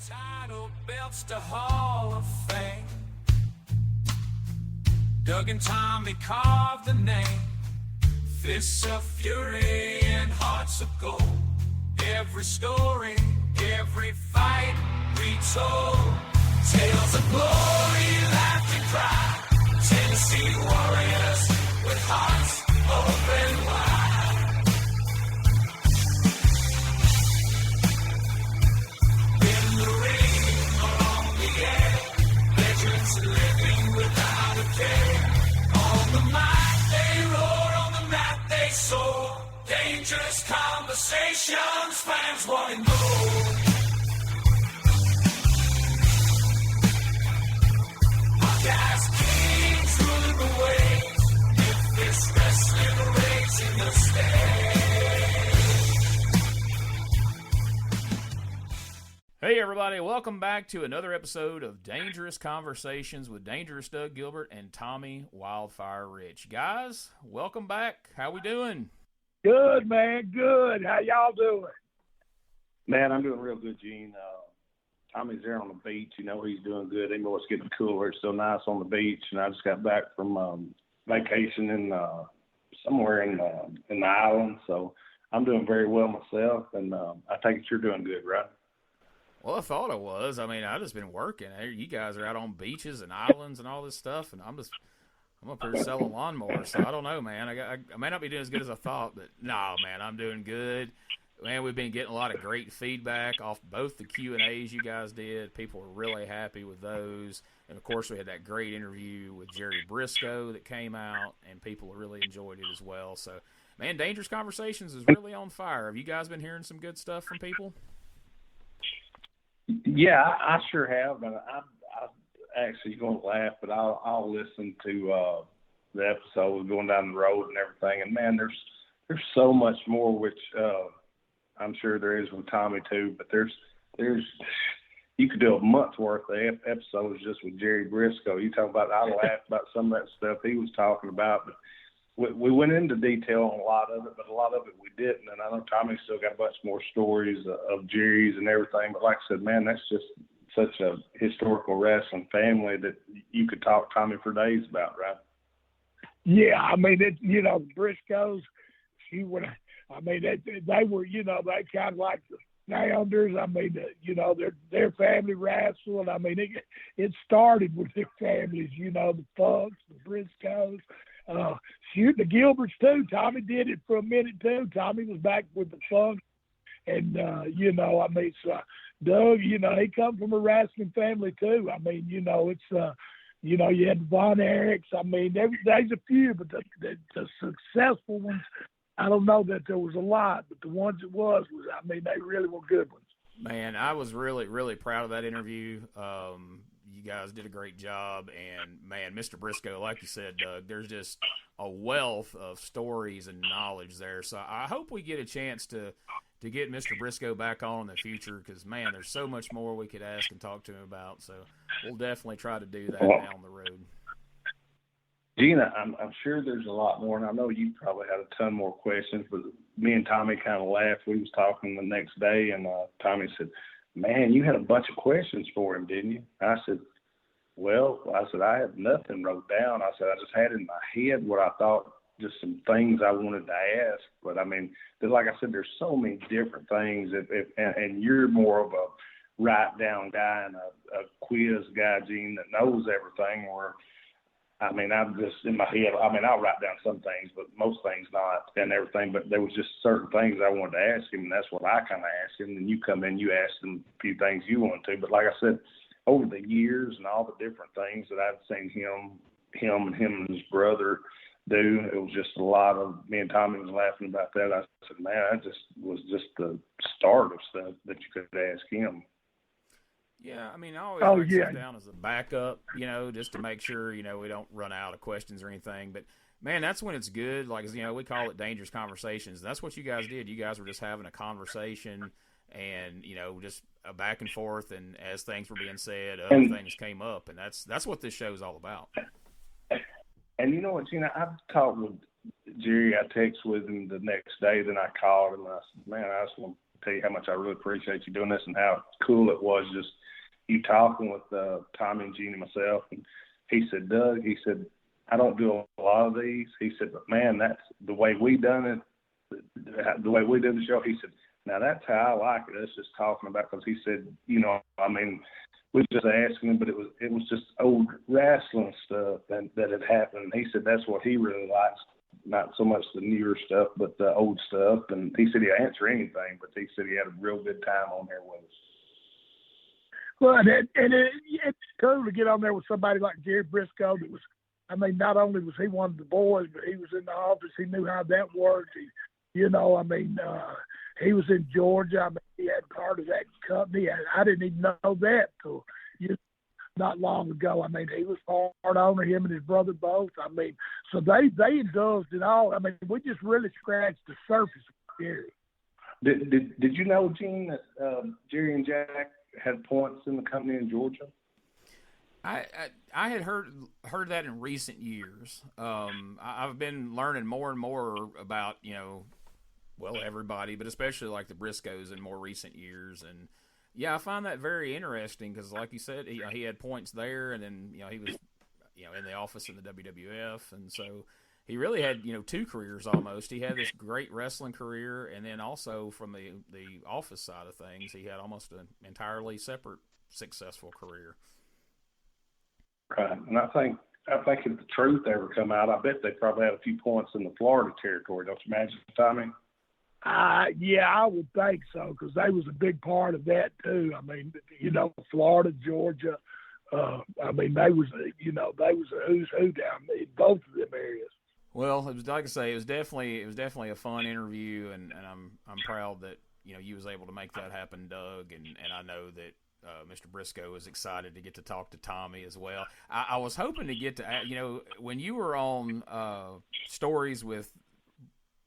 Title belts to Hall of Fame. Doug and Tommy carved the name. Fists of fury and hearts of gold. Every story, every fight retold. Tales of glory, laughter, and pride. Tennessee warriors with hearts open wide. In the ring or on the air, legends living without a care. On the mic they roar, on the mat they soar. Dangerous conversations, fans wanting more. Podcast kings ruling the waves. Memphis wrestling raising the stage. Hey everybody, welcome back to another episode of Dangerous Conversations with Dangerous Doug Gilbert and Tommy Wildfire Rich. Guys, welcome back. How we doing? Good, man. Good. How y'all doing? Man, I'm doing real good, Gene. Tommy's there on the beach. You know, he's doing good. They know it's getting cooler. It's so nice on the beach. And I just got back from vacation in somewhere in the island. So I'm doing very well myself. And I take it you're doing good, right? Well, I thought I was. I mean, I've just been working. You guys are out on beaches and islands and all this stuff, and I'm up here selling lawnmowers, so I don't know, man. I may not be doing as good as I thought, but no, man, I'm doing good. Man, we've been getting a lot of great feedback off both the Q&As you guys did. People were really happy with those. And, of course, we had that great interview with Jerry Briscoe that came out, and people really enjoyed it as well. So, man, Dangerous Conversations is really on fire. Have you guys been hearing some good stuff from people? Yeah, I sure have. And I actually going to laugh, but I'll listen to the episodes going down the road and everything. And, man, there's so much more, which I'm sure there is with Tommy too, but there's you could do a month's worth of episodes just with Jerry Briscoe. You talk about, I laughed about some of that stuff he was talking about, but we went into detail on a lot of it, but a lot of it we didn't. And I know Tommy still got a bunch more stories of Jerry's and everything, but like I said, man, that's just such a historical wrestling family that you could talk to Tommy for days about, right? Yeah, I mean, the Briscoes, they were, they kind of like the Founders. I mean, their family wrestled. I mean, it started with their families, the Funks, the Briscoes. The Gilberts too. Tommy did it for a minute too. Tommy was back with the Funks. And, so Doug, he come from a wrestling family too. I mean, it's, you had the Von Erichs. I mean, there's a few, but the successful ones, I don't know that there was a lot, but the ones it was, I mean, they really were good ones. Man, I was really, really proud of that interview. You guys did a great job, and, man, Mr. Briscoe, like you said, Doug, there's just a wealth of stories and knowledge there. So I hope we get a chance to get Mr. Briscoe back on in the future because, man, there's so much more we could ask and talk to him about. So we'll definitely try to do that down the road. Gina, I'm sure there's a lot more, and I know you probably had a ton more questions, but me and Tommy kind of laughed. We was talking the next day, and Tommy said, man, you had a bunch of questions for him, didn't you? I said, I had nothing wrote down. I said, I just had in my head what I thought, just some things I wanted to ask. But, I mean, like I said, there's so many different things, and you're more of a write-down guy and a quiz guy, Gene, that knows everything, where I mean, I'm just in my head. I mean, I'll write down some things, but most things not and everything. But there was just certain things I wanted to ask him, and that's what I kind of asked him. And you come in, you ask him a few things you want to. But like I said, over the years and all the different things that I've seen him and his brother do, it was just a lot of, me and Tommy was laughing about that. I said, man, that just was just the start of stuff that you could ask him. Yeah, I mean, I always sit down as a backup, just to make sure, we don't run out of questions or anything. But, man, that's when it's good. Like, we call it Dangerous Conversations. That's what you guys did. You guys were just having a conversation and, just a back and forth. And as things were being said, other things came up. And that's what this show is all about. And you know what, Gina, I've talked with Jerry. I texted with him the next day. Then I called him and I said, man, I just want to tell you how much I really appreciate you doing this and how cool it was just you talking with Tommy and Gene and myself. And he said, Doug, he said, I don't do a lot of these. He said, but man, that's the way we done it, the way we did the show. He said, now that's how I like it. Us just talking about, because he said, you know, I mean, we were just asking him, but it was just old wrestling stuff that had happened. He said that's what he really likes, not so much the newer stuff, but the old stuff. And he said he'd answer anything, but he said he had a real good time on there with us. Well, it's cool to get on there with somebody like Jerry Briscoe. That was, I mean, not only was he one of the boys, but he was in the office. He knew how that worked. You know, I mean, he was in Georgia. I mean, he had part of that company. I didn't even know that till not long ago. I mean, he was part owner, him and his brother both. I mean, so they indulged in all. I mean, we just really scratched the surface of Jerry. Did you know, Gene, that Jerry and Jack had points in the company in Georgia? I had heard that in recent years. I've been learning more and more about, you know, well, everybody, but especially like the Briscoes in more recent years. And yeah, I find that very interesting because, like you said, he had points there, and then, you know, he was, you know, in the office in the WWF, and so he really had, you know, two careers almost. He had this great wrestling career, and then also from the office side of things, he had almost an entirely separate successful career. Right, and I think if the truth ever come out, I bet they probably had a few points in the Florida territory. Don't you imagine, Tommy? Yeah, I would think so, because they was a big part of that too. I mean, you know, Florida, Georgia. I mean, they was a who's who down in both of them areas. Well, it was, like I say, it was definitely a fun interview, and I'm proud that, you know, you was able to make that happen, Doug, and I know that Mr. Briscoe was excited to get to talk to Tommy as well. I was hoping to get to, you know, when you were on Stories with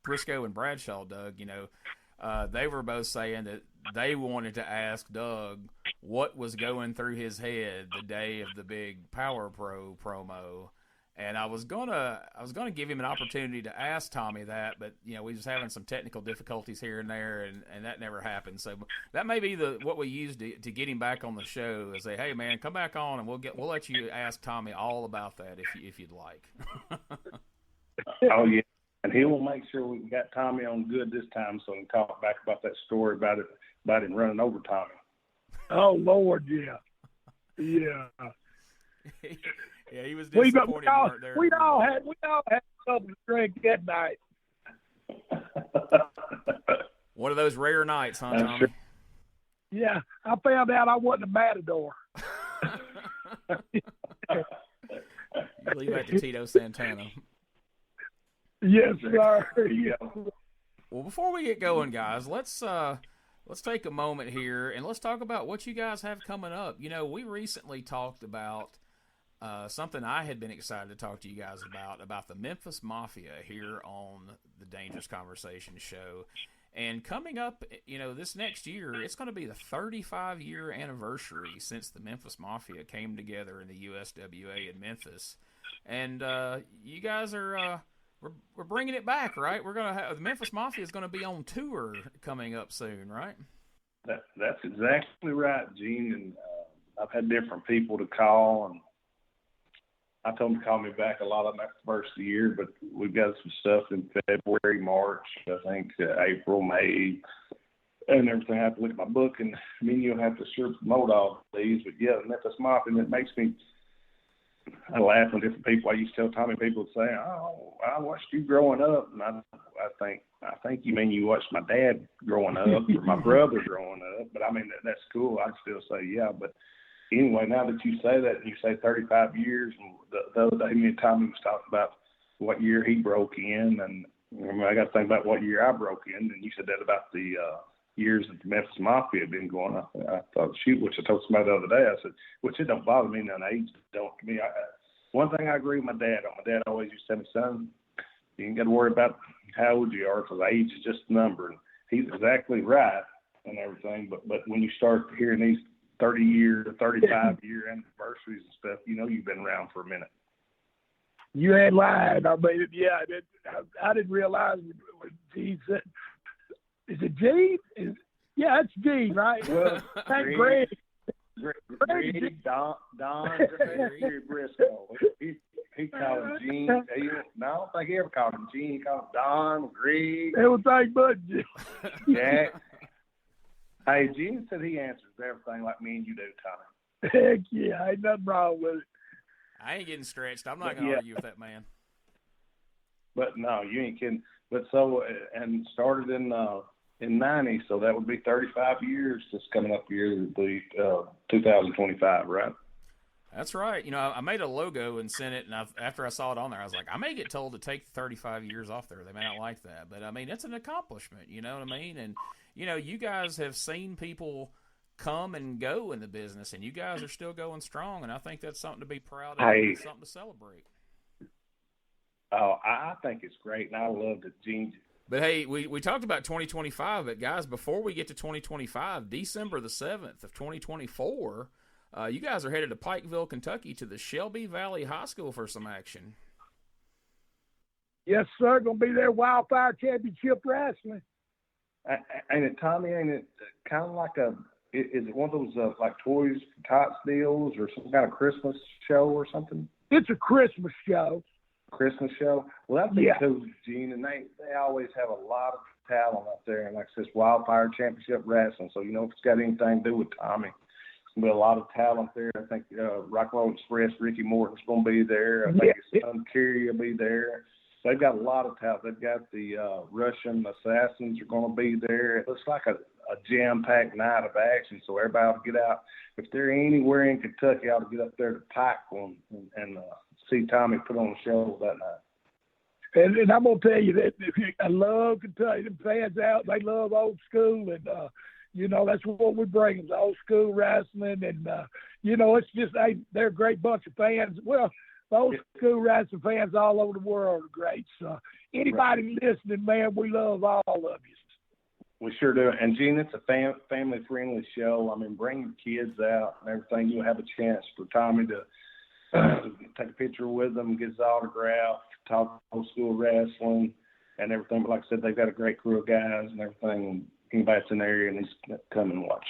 Briscoe and Bradshaw, Doug, you know, they were both saying that they wanted to ask Doug what was going through his head the day of the big Power Pro promo. And I was gonna give him an opportunity to ask Tommy that, but, you know, we was having some technical difficulties here and there, and that never happened. So that may be what we used to get him back on the show, is say, hey man, come back on and we'll let you ask Tommy all about that if you'd like. Oh yeah, and he will make sure we got Tommy on good this time, so we can talk back about that story about him running over Tommy. Oh Lord, yeah. Yeah, he was disappointed. We all had something to drink that night. One of those rare nights, huh, Tommy? Sure. Yeah, I found out I wasn't a matador. You leave that to Tito Santana. Yes, sir. Yeah. Well, before we get going, guys, let's take a moment here and let's talk about what you guys have coming up. You know, we recently talked about something I had been excited to talk to you guys about the Memphis Mafia here on the Dangerous Conversation show. And coming up, you know, this next year, it's going to be the 35-year anniversary since the Memphis Mafia came together in the USWA in Memphis. And you guys are we're bringing it back, right? We're going to have the Memphis Mafia is going to be on tour coming up soon, right? That's exactly right, Gene. And I've had different people to call, and I told them to call me back a lot of them after the first of the year, but we've got some stuff in February, March, I think April, May, and everything. I have to look at my book, and me and you'll have to sure promote all these. But yeah, the Memphis Mafia, and it makes me, I laugh when different people, I used to tell Tommy, people would say, oh, I watched you growing up, and I think you mean you watched my dad growing up or my brother growing up, but I mean, that's cool. I'd still say, yeah, but anyway, now that you say that, and you say 35 years, and the other day me and Tommy was talking about what year he broke in, and I got to think about what year I broke in, and you said that about the years that the Memphis Mafia had been going. I thought, shoot, which I told somebody the other day, I said, which it don't bother me none, age don't to me. One thing I agree with my dad on. My dad always used to tell me, son, you ain't got to worry about how old you are, because age is just a number. And he's exactly right and everything, but when you start hearing these 30-year, 35-year anniversaries and stuff, you know you've been around for a minute. You ain't lying. I mean, I didn't realize when Gene said, is it Gene? Yeah, that's Gene, right? Well, Thank Greg. Greg, Don, Jerry Briscoe. He called him Gene. No, I don't think he ever called him Gene. He called him Don, Greg. Everything but Gene. Jack. Hey, Gene said he answers everything like me and you do, Tommy. Heck yeah, ain't nothing wrong with it. I ain't getting stretched. I'm not going to argue with that man. But no, you ain't kidding. But so, and started in 90, so that would be 35 years this coming up year, the 2025, right? That's right. You know, I made a logo and sent it, and after I saw it on there, I was like, I may get told to take 35 years off there. They may not like that. But, I mean, it's an accomplishment, you know what I mean? And, you know, you guys have seen people come and go in the business, and you guys are still going strong, and I think that's something to be proud of and something to celebrate. Oh, I think it's great, and I love that Gene. But, hey, we talked about 2025, but, guys, before we get to 2025, December the 7th of 2024, you guys are headed to Pikeville, Kentucky to the Shelby Valley High School for some action. Yes, sir. Going to be there, Wildfire Championship Wrestling. Ain't it, Tommy, ain't it kind of like is it one of those like Toys for Tots deals or some kind of Christmas show or something? It's a Christmas show. Christmas show? Well, that'd be cool, Gene. And they always have a lot of talent up there. And like I said, Wildfire Championship Wrestling. So, you know, if it's got anything to do with Tommy, there'll be a lot of talent there. I think Rock and Roll Express, Ricky Morton's going to be there. I think his son Kerry will be there. They've got a lot of talent. They've got the Russian Assassins are going to be there. It looks like a jam-packed night of action, so everybody ought to get out. If they're anywhere in Kentucky, ought to get up there to Pikeville and see Tommy put on a show that night. And I'm going to tell you that I love Kentucky. The fans out, they love old school, and, you know, that's what we bring them, old school wrestling. And, you know, it's just, they're a great bunch of fans. Well, old school wrestling fans all over the world are great. So anybody listening, man, we love all of you. We sure do. And, Gene, it's a family-friendly show. I mean, bring your kids out and everything. You'll have a chance for Tommy to take a picture with them, get his autograph, talk old school wrestling and everything. But like I said, they've got a great crew of guys and everything. Anybody's in the area needs to come and watch.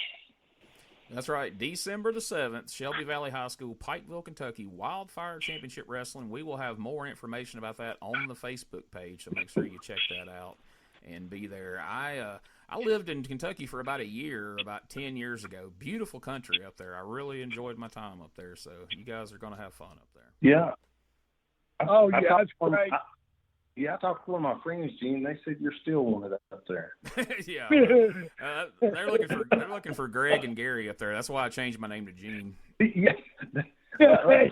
That's right. December the 7th, Shelby Valley High School, Pikeville, Kentucky, Wildfire Championship Wrestling. We will have more information about that on the Facebook page, so make sure you check that out and be there. I lived in Kentucky for about a year, about 10 years ago. Beautiful country up there. I really enjoyed my time up there, so you guys are going to have fun up there. Yeah. That's great. I talked to one of my friends, Gene. They said you're still wanted up there. Yeah, they're looking for Greg and Gary up there. That's why I changed my name to Gene. Yeah. Hey,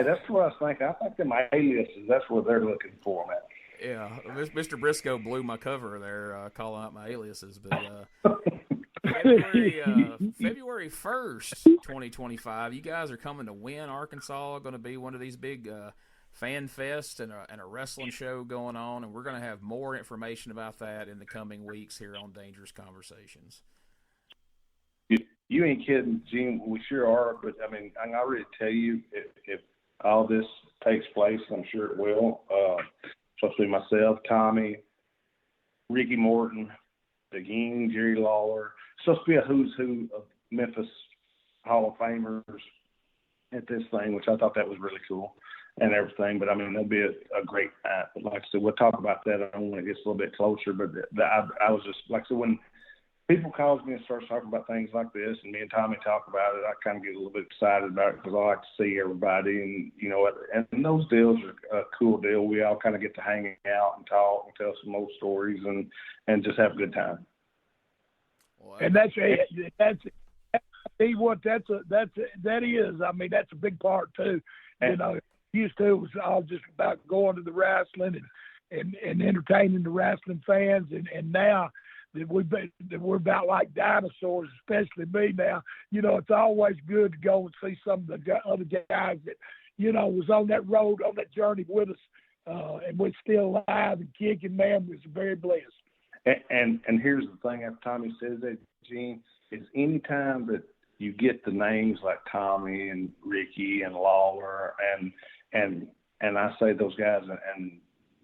that's what I was thinking. I think them aliases. That's what they're looking for, man. Yeah, Mr. Briscoe blew my cover there, calling out my aliases. But February 1st, 2025, you guys are coming to Wynne, Arkansas. Going to be one of these big fan fest and a wrestling show going on, and we're going to have more information about that in the coming weeks here on Dangerous Conversations. You ain't kidding, Gene. We sure are. But I mean, I can already tell you if all this takes place, I'm sure it will. Especially myself, Tommy, Ricky Morton, DeGene, Jerry Lawler. It's supposed to be a who's who of Memphis Hall of Famers at this thing, which I thought that was really cool and everything. But, I mean, that'll be a great night. But like I said, we'll talk about that when it gets a little bit closer. But I was just, like I said, when people calls me and starts talking about things like this, and me and Tommy talk about it, I kind of get a little bit excited about it because I like to see everybody, and you know, and those deals are a cool deal. We all kind of get to hang out and talk and tell some old stories and just have a good time. Well, and that is. I mean, that's a big part too. You know, used to it was all just about going to the wrestling and entertaining the wrestling fans, and now. That we're about like dinosaurs, especially me now. You know, it's always good to go and see some of the other guys that, you know, was on that road, on that journey with us, and we're still alive and kicking. Man, we're very blessed. And here's the thing, after Tommy says that, Gene, is any time that you get the names like Tommy and Ricky and Lawler and I say those guys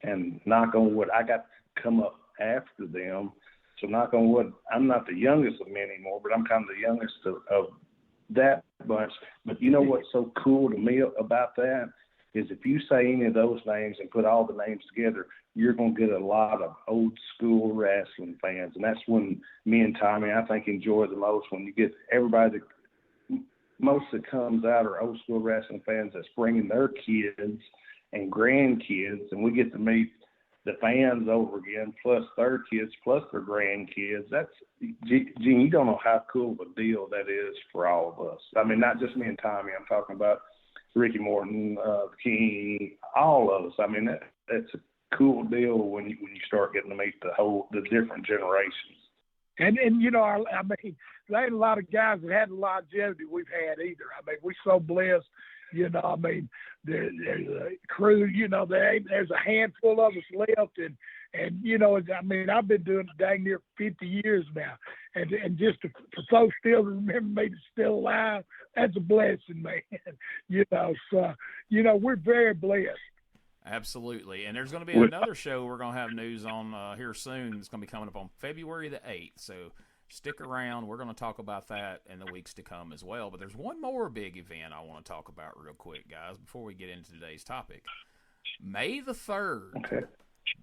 and knock on wood, I got to come up after them So knock on wood, I'm not the youngest of them anymore, but I'm kind of the youngest of that bunch. But you know what's so cool to me about that is if you say any of those names and put all the names together, you're going to get a lot of old school wrestling fans. And that's when me and Tommy, I think, enjoy the most, when you get everybody most that comes out are old school wrestling fans that's bringing their kids and grandkids, and we get to meet the fans over again, plus their kids, plus their grandkids. That's, Gene, you don't know how cool of a deal that is for all of us. I mean, not just me and Tommy. I'm talking about Ricky Morton, King, all of us. I mean, that's a cool deal when you start getting to meet the different generations. And you know, I mean, there ain't a lot of guys that had the longevity we've had either. I mean, we're so blessed. You know, I mean, there's a crew. You know, there's a handful of us left, and you know, I mean, I've been doing it dang near 50 years now, and just for folks still to remember me to still alive, that's a blessing, man. You know, so you know, we're very blessed. Absolutely. And there's going to be another show we're going to have news on here soon. It's going to be coming up on February the 8th. So stick around. We're going to talk about that in the weeks to come as well. But there's one more big event I want to talk about real quick, guys, before we get into today's topic. May the 3rd, okay,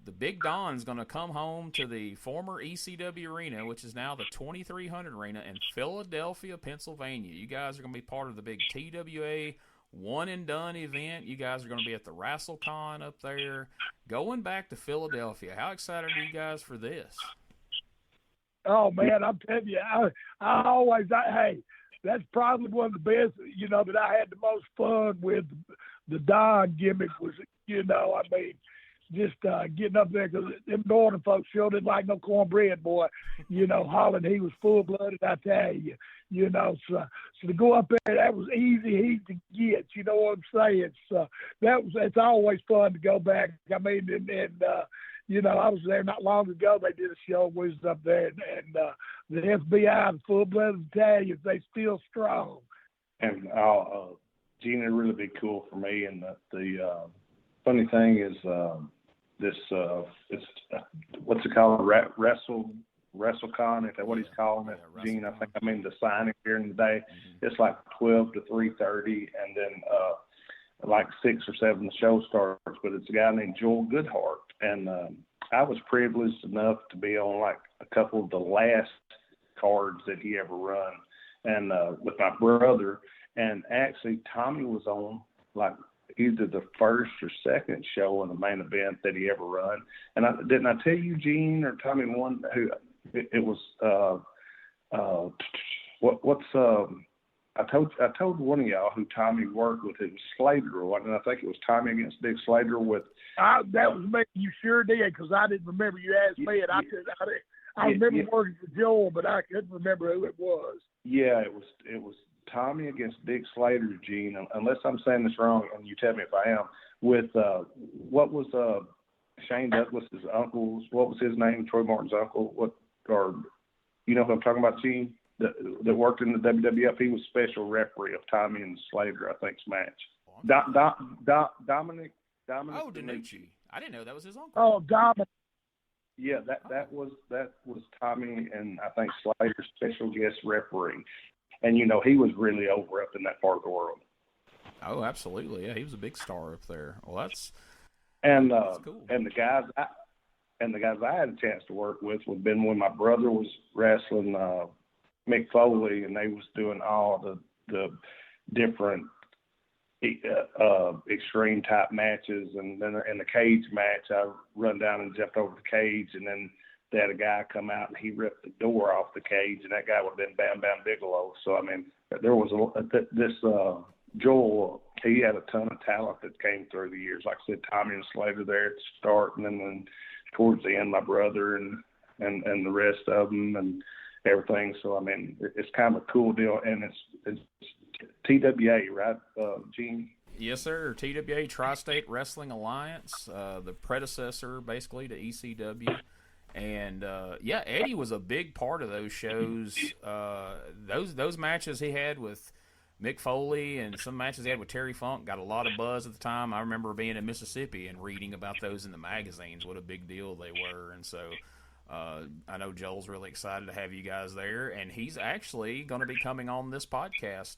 the Big Don's going to come home to the former ECW Arena, which is now the 2300 Arena in Philadelphia, Pennsylvania. You guys are going to be part of the big TWA one-and-done event. You guys are going to be at the RassleCon up there, going back to Philadelphia. How excited are you guys for this? Oh, man, I'm telling you, hey, that's probably one of the best, you know, that I had the most fun with. The Don gimmick was, you know, I mean, just getting up there, because them northern folks sure didn't like no cornbread, boy. You know, Holland, he was full-blooded, I tell you. You know, so to go up there, that was easy heat to get. You know what I'm saying? So it's always fun to go back. I mean, and you know, I was there not long ago. They did a show. We was up there, and the FBI, the full-blooded Italians, they still strong. And Gene, it'd really be cool for me. And the funny thing is, it's what's it called? WrestleCon, is that what he's calling it? Yeah, Gene, I think, I mean, the signing here in the day, it's like 12 to 3:30, and then like 6 or 7 the show starts. But it's a guy named Joel Goodhart, and I was privileged enough to be on like a couple of the last cards that he ever run, and with my brother. And actually, Tommy was on like either the first or second show in the main event that he ever run. And didn't I tell you, Gene or Tommy, one who it was? I told one of y'all who Tommy worked with. It was Slater, and I think it was Tommy against Dick Slater with. That was me. You sure did, because I didn't remember. You asked me, and I remember working for Joel, but I couldn't remember who it was. Yeah, it was Tommy against Dick Slater, Gene. Unless I'm saying this wrong, and you tell me if I am. With what was Shane Douglas's uncle's? What was his name? Troy Martin's uncle. Or you know who I'm talking about, Gene? That worked in the WWF. He was special referee of Tommy and Slater, I think's match. Dominic. Oh, DiNucci. I didn't know that was his uncle. Oh, Dominic. Yeah, that was Tommy and I think Slater's special guest referee. And you know, he was really over up in that part of the world. Oh, absolutely. Yeah, he was a big star up there. Well, that's cool. And the guys I had a chance to work with would have been when my brother was wrestling Mick Foley, and they was doing all the different extreme type matches, and then in the cage match, I run down and jumped over the cage, and then they had a guy come out and he ripped the door off the cage, and that guy would have been Bam Bam Bigelow. So I mean, there was this Joel. He had a ton of talent that came through the years. Like I said, Tommy and Slater there at the start, and then towards the end, my brother and the rest of them and everything. So I mean, it's kind of a cool deal, and it's TWA, right, Gene? Yes, sir. TWA, Tri-State Wrestling Alliance, the predecessor basically to ECW. And yeah, Eddie was a big part of those shows. Those matches he had with Mick Foley and some matches he had with Terry Funk got a lot of buzz at the time. I remember being in Mississippi and reading about those in the magazines, what a big deal they were. And so I know Joel's really excited to have you guys there, and he's actually going to be coming on this podcast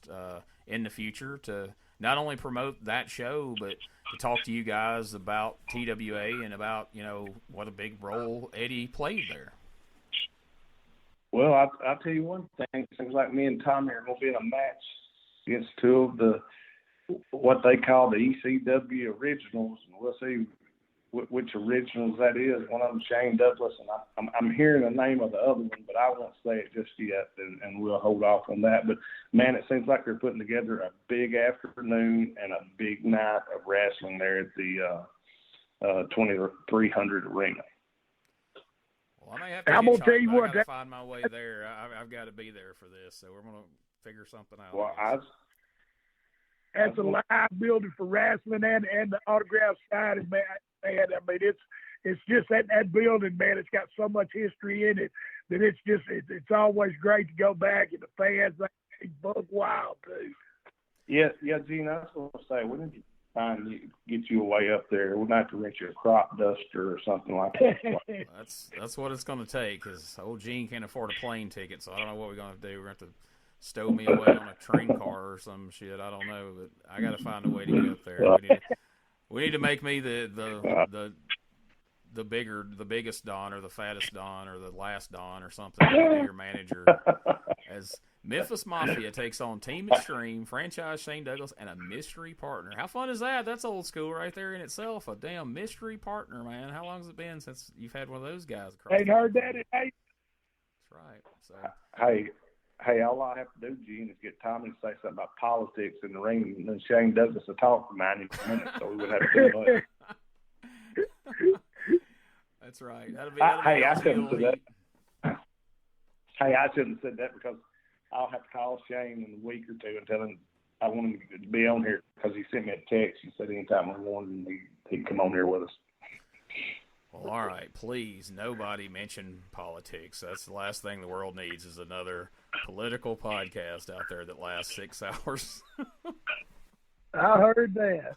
in the future to not only promote that show, but to talk to you guys about TWA and about, what a big role Eddie played there. Well, I'll tell you one thing. It seems like me and Tommy are going to be in a match against two of what they call the ECW originals, and we'll see which originals that is. One of them, Shane Douglas, and I'm hearing the name of the other one, but I won't say it just yet, and we'll hold off on that. But, man, it seems like they're putting together a big afternoon and a big night of wrestling there at the 2300 Arena. Well, I may have to I'm gonna tell you what, I gotta find my way there. I've got to be there for this, so we're gonna figure something out. Well, that's a live building for wrestling and the autograph signing, man. I mean, it's just that building, man. It's got so much history in it that it's always great to go back, and the fans they bug wild too. Yeah, Gene. I was going to say, we need to get you away up there. We'll have to rent you a crop duster or something like that. That's what it's going to take, because old Gene can't afford a plane ticket, so I don't know what we're going to do. We're going to have to stow me away on a train car or some shit. I don't know, but I got to find a way to get up there. We need to make me the biggest Don, or the fattest Don, or the last Don, or something. Your manager. As Memphis Mafia takes on Team Extreme, franchise Shane Douglas, and a mystery partner. How fun is that? That's old school right there in itself. A damn mystery partner, man. How long has it been since you've had one of those guys across? Ain't heard that in eight. That's right. So Hey, all I have to do, Gene, is get Tommy to say something about politics in the ring, and then Shane Douglas to talk for 90 minutes, so we wouldn't have to do much. That's right. I shouldn't have said that. Hey, I shouldn't have said that, because I'll have to call Shane in a week or two and tell him I want him to be on here, because he sent me a text. He said anytime we wanted him, he'd come on here with us. Well, all right. Please, nobody mention politics. That's the last thing the world needs, is another political podcast out there that lasts 6 hours. I heard that.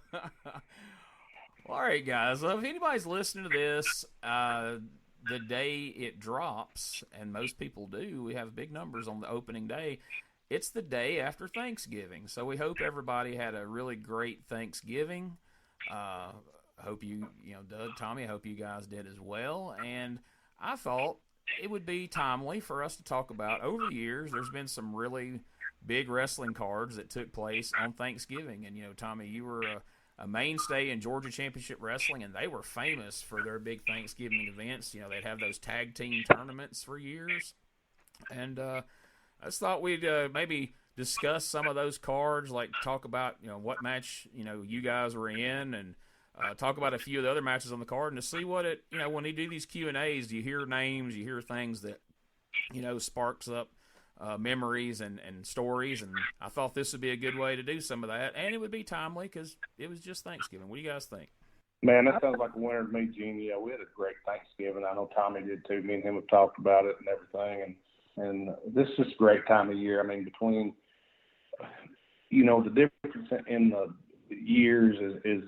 All right, guys. Well, if anybody's listening to this, the day it drops, and most people do, we have big numbers on the opening day. It's the day after Thanksgiving, so we hope everybody had a really great Thanksgiving. Hope Doug, Tommy, I hope you guys did as well. And I thought it would be timely for us to talk about, over the years, there's been some really big wrestling cards that took place on Thanksgiving. And, Tommy, you were a mainstay in Georgia Championship Wrestling, and they were famous for their big Thanksgiving events. They'd have those tag team tournaments for years. And I just thought we'd maybe discuss some of those cards, like talk about, what match, you guys were in, and talk about a few of the other matches on the card, and to see what it, when you do these Q&As, you hear names, you hear things that, sparks up memories and stories, and I thought this would be a good way to do some of that, and it would be timely because it was just Thanksgiving. What do you guys think? Man, that sounds like a winner to me, Gene. Yeah, we had a great Thanksgiving. I know Tommy did too. Me and him have talked about it and everything, and this is a great time of year. I mean, between, the difference in the years is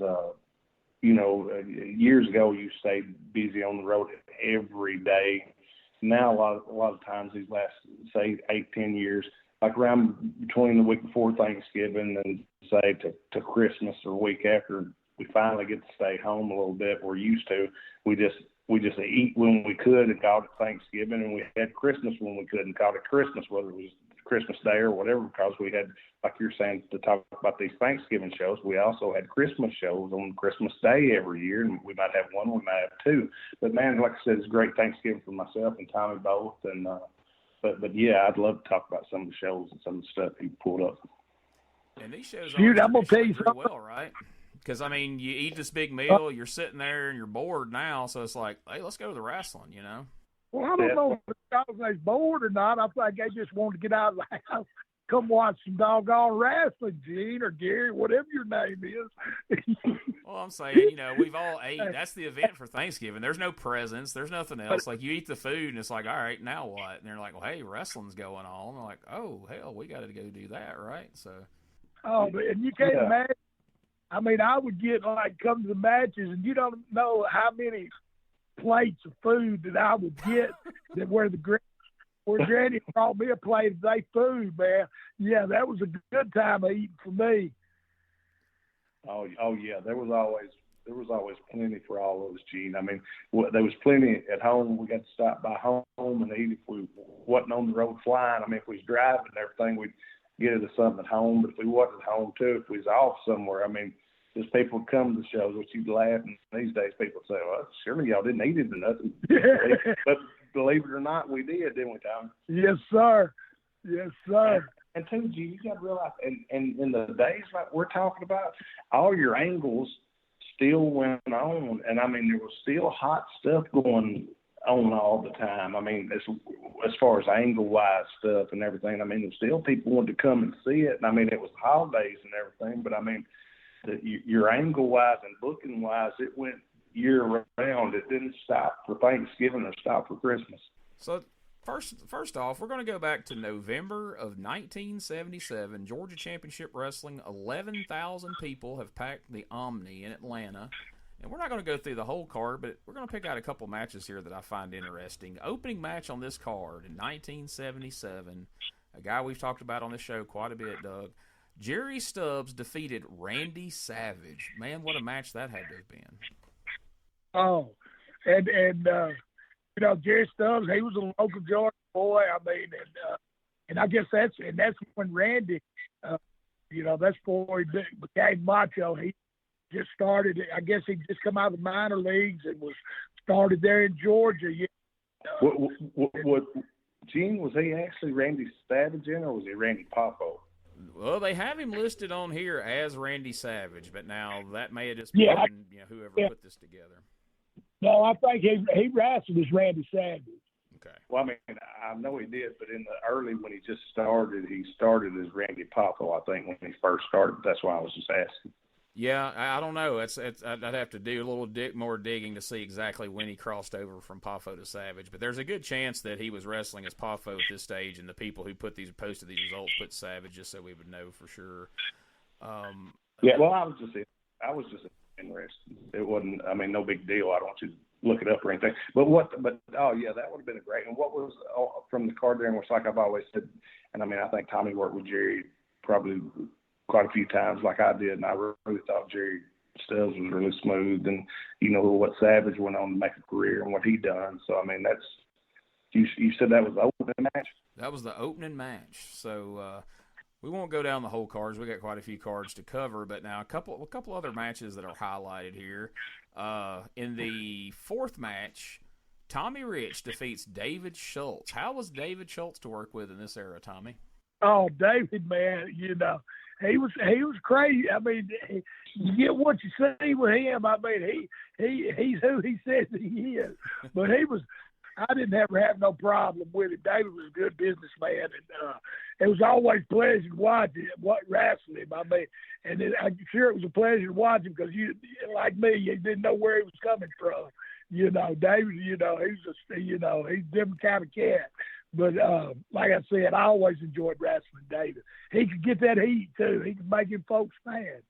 years ago you stayed busy on the road every day. Now a lot of times these last, say, 8-10 years, like around between the week before Thanksgiving and say to Christmas or the week after, we finally get to stay home a little bit. We're used to. We just eat when we could and called it Thanksgiving, and we had Christmas when we could and called it Christmas, whether it was Christmas Day or whatever, because we had, like you're saying, to talk about these Thanksgiving shows, we also had Christmas shows on Christmas Day every year, and we might have one, we might have two. But man, like I said, it's a great Thanksgiving for myself and Tommy both, and but yeah, I'd love to talk about some of the shows and some of the stuff he pulled up. And these shows Dude, I'm gonna tell you something. Well, right? Because I mean, you eat this big meal, you're sitting there and you're bored now, so it's like, hey, let's go to the wrestling, Well, I don't know if they're bored or not. I think they just want to get out of the house, come watch some doggone wrestling, Gene or Gary, whatever your name is. Well, I'm saying, we've all ate. That's the event for Thanksgiving. There's no presents. There's nothing else. Like, you eat the food, and it's like, all right, now what? And they're like, well, hey, wrestling's going on. And they're like, oh, hell, we got to go do that, right? So. Oh, and you can't imagine. I mean, I would get, come to the matches, and you don't know how many plates of food that I would get that where Granny brought me a plate of their food, man. Yeah, that was a good time of eating for me. Oh yeah, there was always plenty for all of us, Gene. I mean, there was plenty at home. We got to stop by home and eat if we wasn't on the road flying. I mean, if we was driving and everything, we'd get us something at home. But if we wasn't at home too, if we was off somewhere, I mean, just people would come to the shows, which you'd laugh. And these days, people say, "Well, surely y'all didn't eat it or nothing." But believe it or not, we did, didn't we, Tom? Yes, sir. Yes, sir. And too, G, you got to realize, and in the days like we're talking about, all your angles still went on, and I mean there was still hot stuff going on all the time. I mean, as far as angle-wise stuff and everything, I mean, there still people wanted to come and see it. And I mean, it was holidays and everything, but I mean, your angle-wise and booking-wise, it went year-round. It didn't stop for Thanksgiving or stop for Christmas. So first off, we're going to go back to November of 1977, Georgia Championship Wrestling. 11,000 people have packed the Omni in Atlanta. And we're not going to go through the whole card, but we're going to pick out a couple matches here that I find interesting. Opening match on this card in 1977, a guy we've talked about on this show quite a bit, Doug. Jerry Stubbs defeated Randy Savage. Man, what a match that had to have been. Oh, and you know, Jerry Stubbs, he was a local Georgia boy. I mean, and I guess that's when Randy, you know, that's before he became macho. He just started. I guess he just come out of the minor leagues and was started there in Georgia. Gene, was he actually Randy Savage in, or was he Randy Poffo? Well, they have him listed on here as Randy Savage, but now that may have just been whoever put this together. No, I think he wrestled as Randy Savage. Okay. Well, I mean, I know he did, but in the early when he just started, he started as Randy Poffo, I think, when he first started. That's why I was just asking. Yeah, I don't know. I'd have to do a little more digging to see exactly when he crossed over from Poffo to Savage. But there's a good chance that he was wrestling as Poffo at this stage, and the people who posted these results put Savage just so we would know for sure. Well, I was just interested. It wasn't. I mean, no big deal. I don't want you to look it up or anything. But oh yeah, that would have been a great. And what was from the card there? And it's like I've always said, and I mean, I think Tommy worked with Jerry probably quite a few times like I did, and I really thought Jerry Stubbs was really smooth, and you know what Savage went on to make a career and what he done. So I mean, that's you said that was the opening match. That was the opening match. So we won't go down the whole cards. We got quite a few cards to cover, but now a couple other matches that are highlighted here. In the fourth match, Tommy Rich defeats David Schultz. How was David Schultz to work with in this era, Tommy? Oh, David, man, you know. He was crazy. I mean, you get what you see with him. I mean, he's who he says he is. But I didn't ever have no problem with it. David was a good businessman, and it was always a pleasure to watch wrestle him. I mean, and I'm sure it was a pleasure to watch him because you, like me, you didn't know where he was coming from. You know, David, you know, he's a different kind of cat. But like I said, I always enjoyed wrestling David. He could get that heat, too. He could make him folks mad.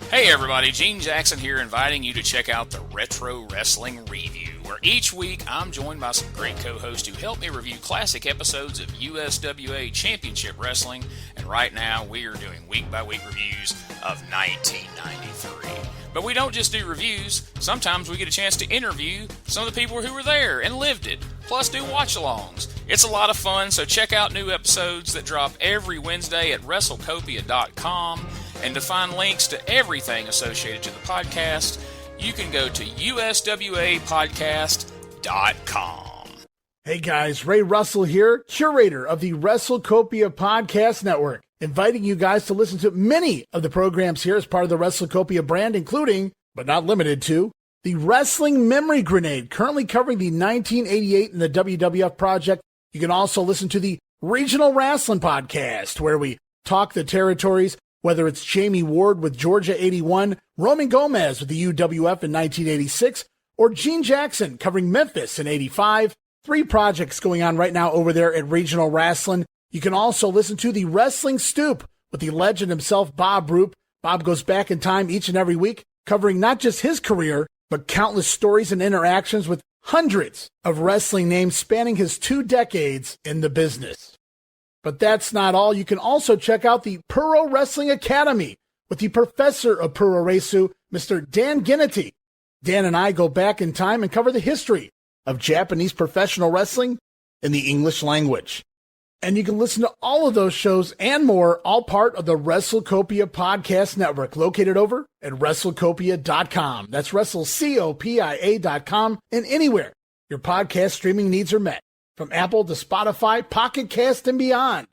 Hey everybody, Gene Jackson here, inviting you to check out the Retro Wrestling Review, where each week I'm joined by some great co-hosts who help me review classic episodes of USWA Championship Wrestling, and right now we are doing week-by-week reviews of 1993. But we don't just do reviews. Sometimes we get a chance to interview some of the people who were there and lived it, plus do watch-alongs. It's a lot of fun, so check out new episodes that drop every Wednesday at WrestleCopia.com. And to find links to everything associated to the podcast, you can go to USWApodcast.com. Hey guys, Ray Russell here, curator of the WrestleCopia Podcast Network, inviting you guys to listen to many of the programs here as part of the WrestleCopia brand, including, but not limited to, the Wrestling Memory Grenade, currently covering the 1988 and the WWF project. You can also listen to the Regional Wrestling Podcast, where we talk the territories, whether it's Jamie Ward with Georgia 81, Roman Gomez with the UWF in 1986, or Gene Jackson covering Memphis in 85. 3 projects going on right now over there at Regional Wrestling. You can also listen to the Wrestling Stoop with the legend himself, Bob Roop. Bob goes back in time each and every week, covering not just his career, but countless stories and interactions with hundreds of wrestling names spanning his 2 decades in the business. But that's not all. You can also check out the Pro Wrestling Academy with the professor of Pro Resu, Mr. Dan Ginnity. Dan and I go back in time and cover the history of Japanese professional wrestling in the English language. And you can listen to all of those shows and more, all part of the WrestleCopia Podcast Network, located over at WrestleCopia.com. That's WrestleCopia.com, and anywhere your podcast streaming needs are met, from Apple to Spotify, Pocket Cast, and beyond.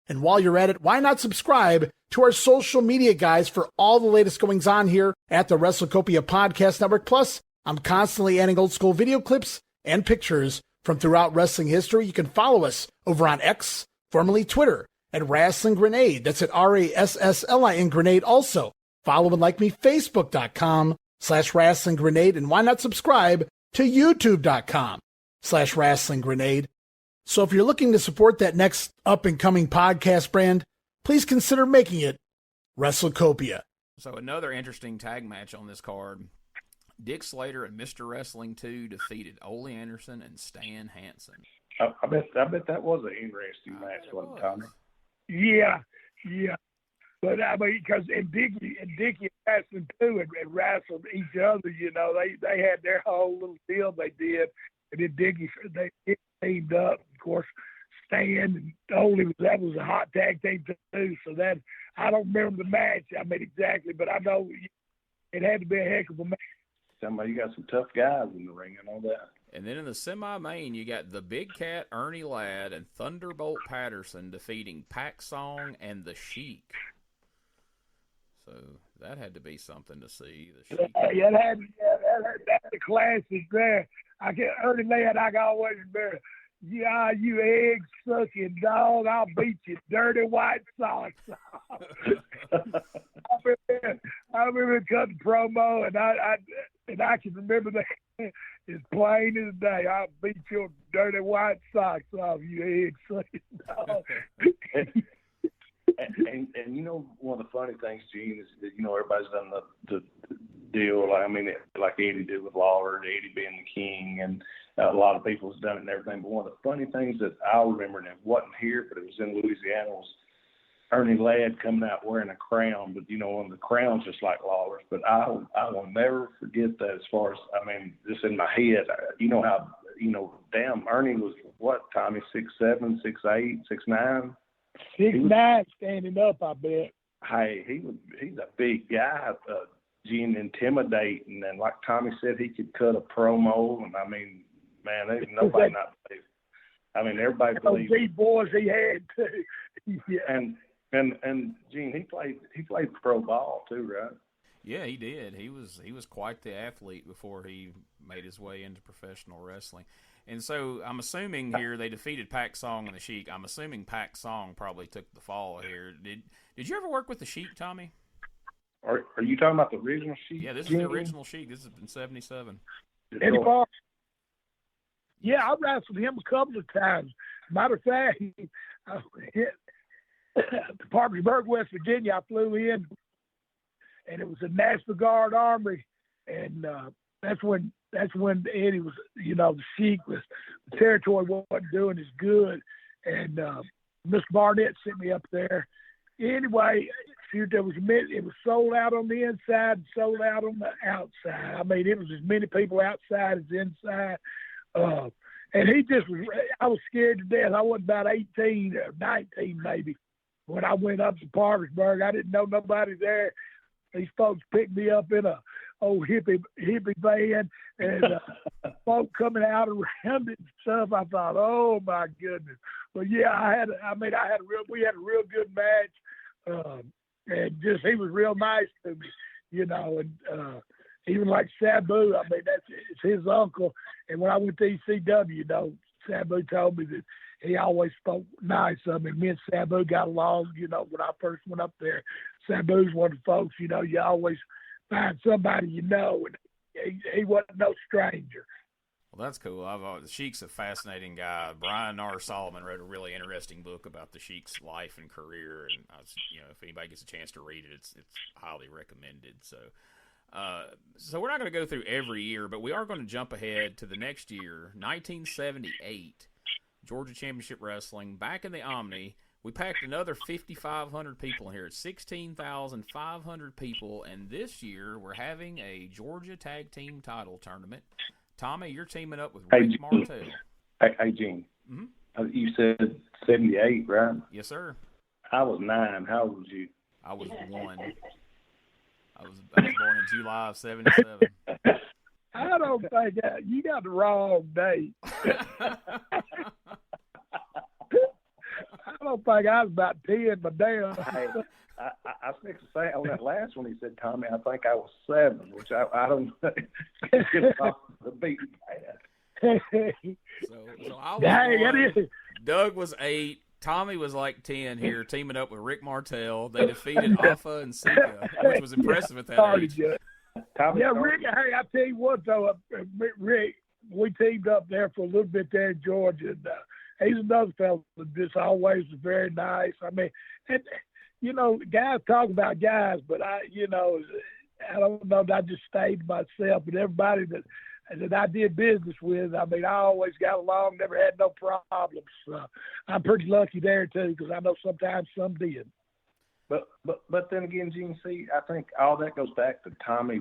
And while you're at it, why not subscribe to our social media guys for all the latest goings on here at the WrestleCopia Podcast Network. Plus, I'm constantly adding old school video clips and pictures from throughout wrestling history. You can follow us over on X, formerly Twitter, at Wrestling Grenade. That's at RASSLIN Grenade. Also, follow and like me, Facebook.com/Wrestling Grenade. And why not subscribe to YouTube.com/Wrestling Grenade. So if you're looking to support that next up-and-coming podcast brand, please consider making it WrestleCopia. So another interesting tag match on this card. Dick Slater and Mr. Wrestling 2 defeated Ole Anderson and Stan Hansen. I bet that was an interesting match, wasn't it, Tommy? Yeah. But I mean, because Dickie and Wrestling too and wrestled each other. You know, they had their whole little deal they did, and then Dickie they teamed up. Of course, Stan and Ole that was a hot tag team too. So that I don't remember the match. I mean exactly, but I know it had to be a heck of a match. Somebody, you got some tough guys in the ring and all that. And then in the semi-main, you got the Big Cat Ernie Ladd and Thunderbolt Patterson defeating Pac Song and the Sheik. So that had to be something to see. The Sheik. Yeah, that's the classic there. Ernie Ladd, I can always remember. Yeah, you egg-sucking dog, I'll beat you, dirty white socks. I remember cutting promo, and I can remember that as plain as day. I'll beat your dirty white socks off, you egg-sucking dog. and you know, one of the funny things, Gene, is that, you know, everybody's done the deal. Like Eddie did with Lawler, Eddie being the king, and a lot of people have done it and everything. But one of the funny things that I'll remember, and it wasn't here, but it was in Louisiana, was Ernie Ladd coming out wearing a crown. But, you know, one of the crowns just like Lawler's. But I will never forget that as far as, I mean, just in my head, you know how, you know, damn, Ernie was, what, Tommy, 6'7", 6'8", 6'9"? 6'9", standing up, I bet. Hey, he's a big guy, Gene, intimidating, and like Tommy said, he could cut a promo, and I mean, man, there's nobody not believe. I mean, everybody believes. Those boys he had too. Yeah. And Gene, he played pro ball too, right? Yeah, he did. He was quite the athlete before he made his way into professional wrestling. And so I'm assuming here they defeated Pac Song and the Sheik. I'm assuming Pac Song probably took the fall here. Did you ever work with the Sheik, Tommy? Are you talking about the original Sheik? Yeah, this is the original Sheik. This has been 77. Eddie Parker. Yeah, I wrestled him a couple of times. Matter of fact, to Parkersburg, West Virginia, I flew in, and it was a National Guard Armory, and that's when Eddie was, you know, the Sheik was, the territory wasn't doing as good, and Mr. Barnett sent me up there. Anyway, shoot, it was sold out on the inside and sold out on the outside. I mean, it was as many people outside as inside. And he just was, I was scared to death. I was about 18 or 19 maybe when I went up to Parkersburg. I didn't know nobody there. These folks picked me up in a old hippie van, and folk coming out around it and stuff. I thought, oh my goodness. But yeah, we had a real good match. And just, he was real nice to me, you know, and even like Sabu, I mean, it's his uncle. And when I went to ECW, you know, Sabu told me that he always spoke nice of me. Me and Sabu got along, you know, when I first went up there. Sabu's one of the folks, you know, you always find somebody you know, and he wasn't no stranger. Well, that's cool. The Sheik's a fascinating guy. Brian R. Solomon wrote a really interesting book about the Sheik's life and career, and you know, if anybody gets a chance to read it, it's highly recommended. So, So we're not going to go through every year, but we are going to jump ahead to the next year, 1978, Georgia Championship Wrestling, back in the Omni. We packed another 5,500 people in here. It's 16,500 people, and this year we're having a Georgia Tag Team Title Tournament. Tommy, you're teaming up with Rick Martel. Hey, Gene. Mm-hmm. You said 78, right? Yes, sir. I was 9. How old was you? I was 1. I was born in July of 77. I don't think you got the wrong date. I don't think I was about 10, but damn. Hey, I think to say on that last one, he said, Tommy, I think I was 7, which I don't get off the beat bad. So I was 1. Doug was 8. Tommy was like 10 here, teaming up with Rick Martel. They defeated Alpha and Sika, which was impressive at that age. Yeah, Rick, hey, I tell you what, though, Rick, we teamed up there for a little bit there in Georgia. And, he's another fellow that just always was very nice. I mean, and, you know, guys talk about guys, but I don't know, I just stayed to myself. And everybody that I did business with, I mean, I always got along, never had no problems. I'm pretty lucky there, too, because I know sometimes some did. But then again, Gene, see, I think all that goes back to Tommy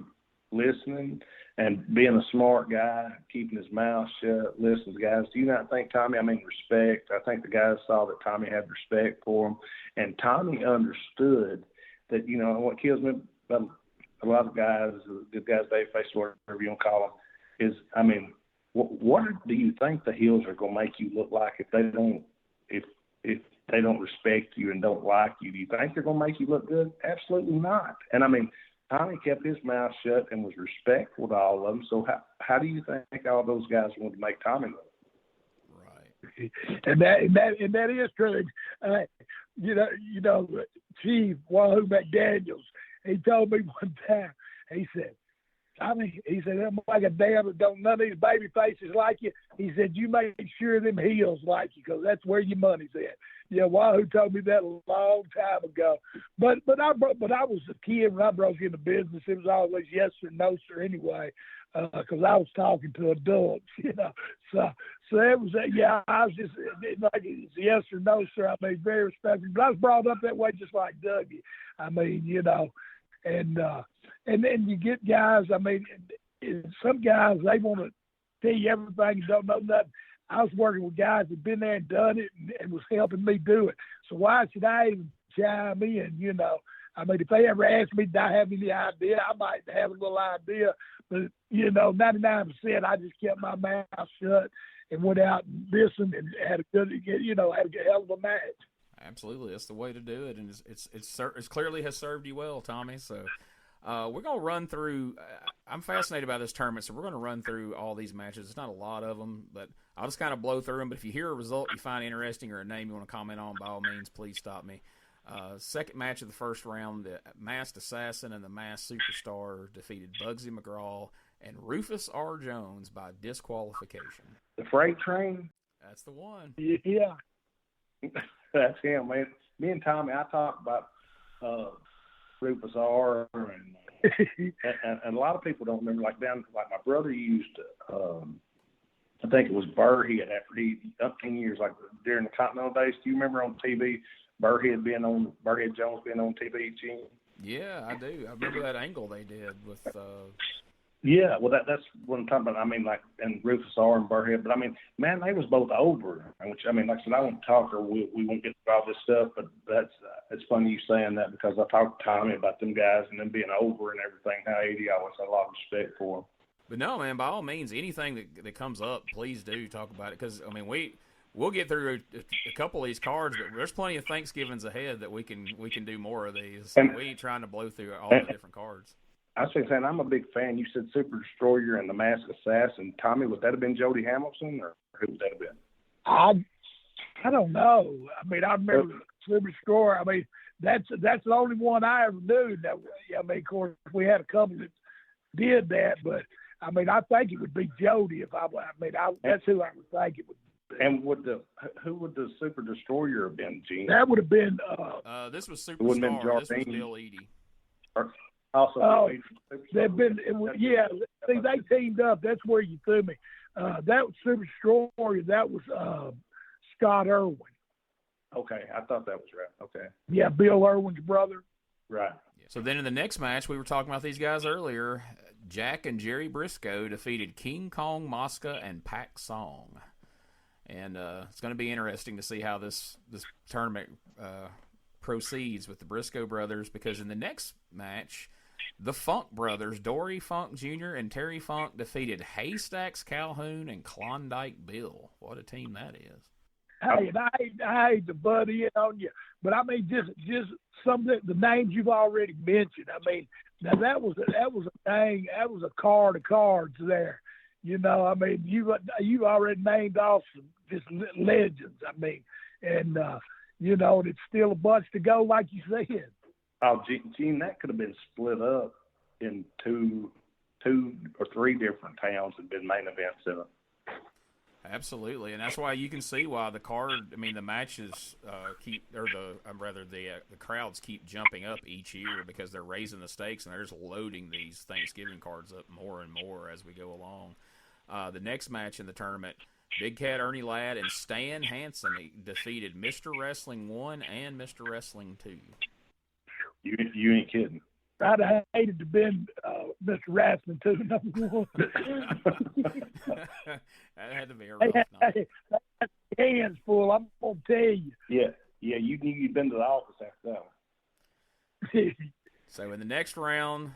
listening and being a smart guy, keeping his mouth shut, listening to guys. Do you not think, Tommy, I mean, respect? I think the guys saw that Tommy had respect for him, and Tommy understood that, you know, what kills me about a lot of guys, the guys they face, whatever you want to call them, is, I mean, what do you think the heels are going to make you look like if they don't respect you and don't like you? Do you think they're going to make you look good? Absolutely not. And I mean, Tommy kept his mouth shut and was respectful to all of them. So how do you think all those guys wanted to make Tommy look? Right. And that is true. You know, Chief Wahoo McDaniels, he told me one time, he said, Tommy, he said, I'm like a damn, don't none of these baby faces like you. He said, you make sure them heels like you, because that's where your money's at. Yeah, Wahoo told me that a long time ago. But I was a kid when I broke into business. It was always yes or no, sir, anyway, because I was talking to adults, you know. So it was, I was just like, it's yes or no, sir. I mean, very respectful. But I was brought up that way just like Dougie. I mean, you know, and then you get guys, I mean, some guys, they want to tell you everything and don't know nothing. I was working with guys that been there and done it and was helping me do it. So why should I even chime in, you know? I mean, if they ever ask me, did I have any idea, I might have a little idea. But, you know, 99%, I just kept my mouth shut and went out and listened and had a good, you know, had a hell of a match. Absolutely, that's the way to do it, and it's clearly has served you well, Tommy. So we're going to run through. I'm fascinated by this tournament, so we're going to run through all these matches. It's not a lot of them, but I'll just kind of blow through them. But if you hear a result you find interesting or a name you want to comment on, by all means, please stop me. Second match of the first round, the Masked Assassin and the Masked Superstar defeated Bugsy McGraw and Rufus R. Jones by disqualification. The Freight Train? That's the one. Yeah. That's him, man. Me and Tommy, I talk about Rufus R. and a lot of people don't remember. Like my brother used, I think it was Burhead after he up 10 years, like during the Continental days. Do you remember on TV, Burhead Jones being on TV, Gene? Yeah, I do. I remember that angle they did with. Yeah, well, that's what I'm talking about. I mean, like, and Rufus R. and Burhead, but I mean, man, they was both over. Which I mean, like I said, I won't talk or we won't get through all this stuff, but it's funny you saying that because I talked to Tommy about them guys and them being over and everything. How he always had a lot of respect for them. But no, man, by all means, anything that comes up, please do talk about it because I mean we'll get through a couple of these cards, but there's plenty of Thanksgivings ahead that we can do more of these. And we ain't trying to blow through all the different cards. I was saying I'm a big fan. You said Super Destroyer and the Masked Assassin. Tommy, would that have been Jody Hamilton or who would that have been? I don't know. I mean, I remember Super Destroyer. I mean, that's the only one I ever knew. That I mean, of course, we had a couple that did that, but I mean, I think it would be Jody that's who I would think it would be. And who would the Super Destroyer have been, Gene? That would have been. This was Superstar. This was Bill Eadie. Also, Oh, they've been, yeah. See, they teamed up. That's where you threw me. That was Super Destroyer. That was Scott Irwin. Okay, I thought that was right. Okay. Yeah, Bill Irwin's brother. Right. So then in the next match, we were talking about these guys earlier. Jack and Jerry Briscoe defeated King Kong Mosca and Pac Song. And it's going to be interesting to see how this tournament proceeds with the Briscoe brothers, because in the next match, the Funk brothers, Dory Funk Jr. and Terry Funk, defeated Haystacks Calhoun and Klondike Bill. What a team that is. Hey, and I hate to butt in on you, but I mean, just some of the names you've already mentioned. I mean, now that was a card of cards there. You know, I mean, you already named off some just legends. I mean, and you know, and it's still a bunch to go, like you said. Oh, Gene, that could have been split up in two or three different towns and been main events in it. Absolutely, and that's why you can see why the card. I mean, the matches the crowds keep jumping up each year, because they're raising the stakes and they're just loading these Thanksgiving cards up more and more as we go along. The next match in the tournament, Big Cat Ernie Ladd and Stan Hansen defeated Mr. Wrestling 1 and Mr. Wrestling 2. You ain't kidding. I'd have hated to been Mr. Wrestling 2, number one. That had to be a rough night. Hands full, I'm going to tell you. Yeah, you knew you'd been to the office after that one. So in the next round,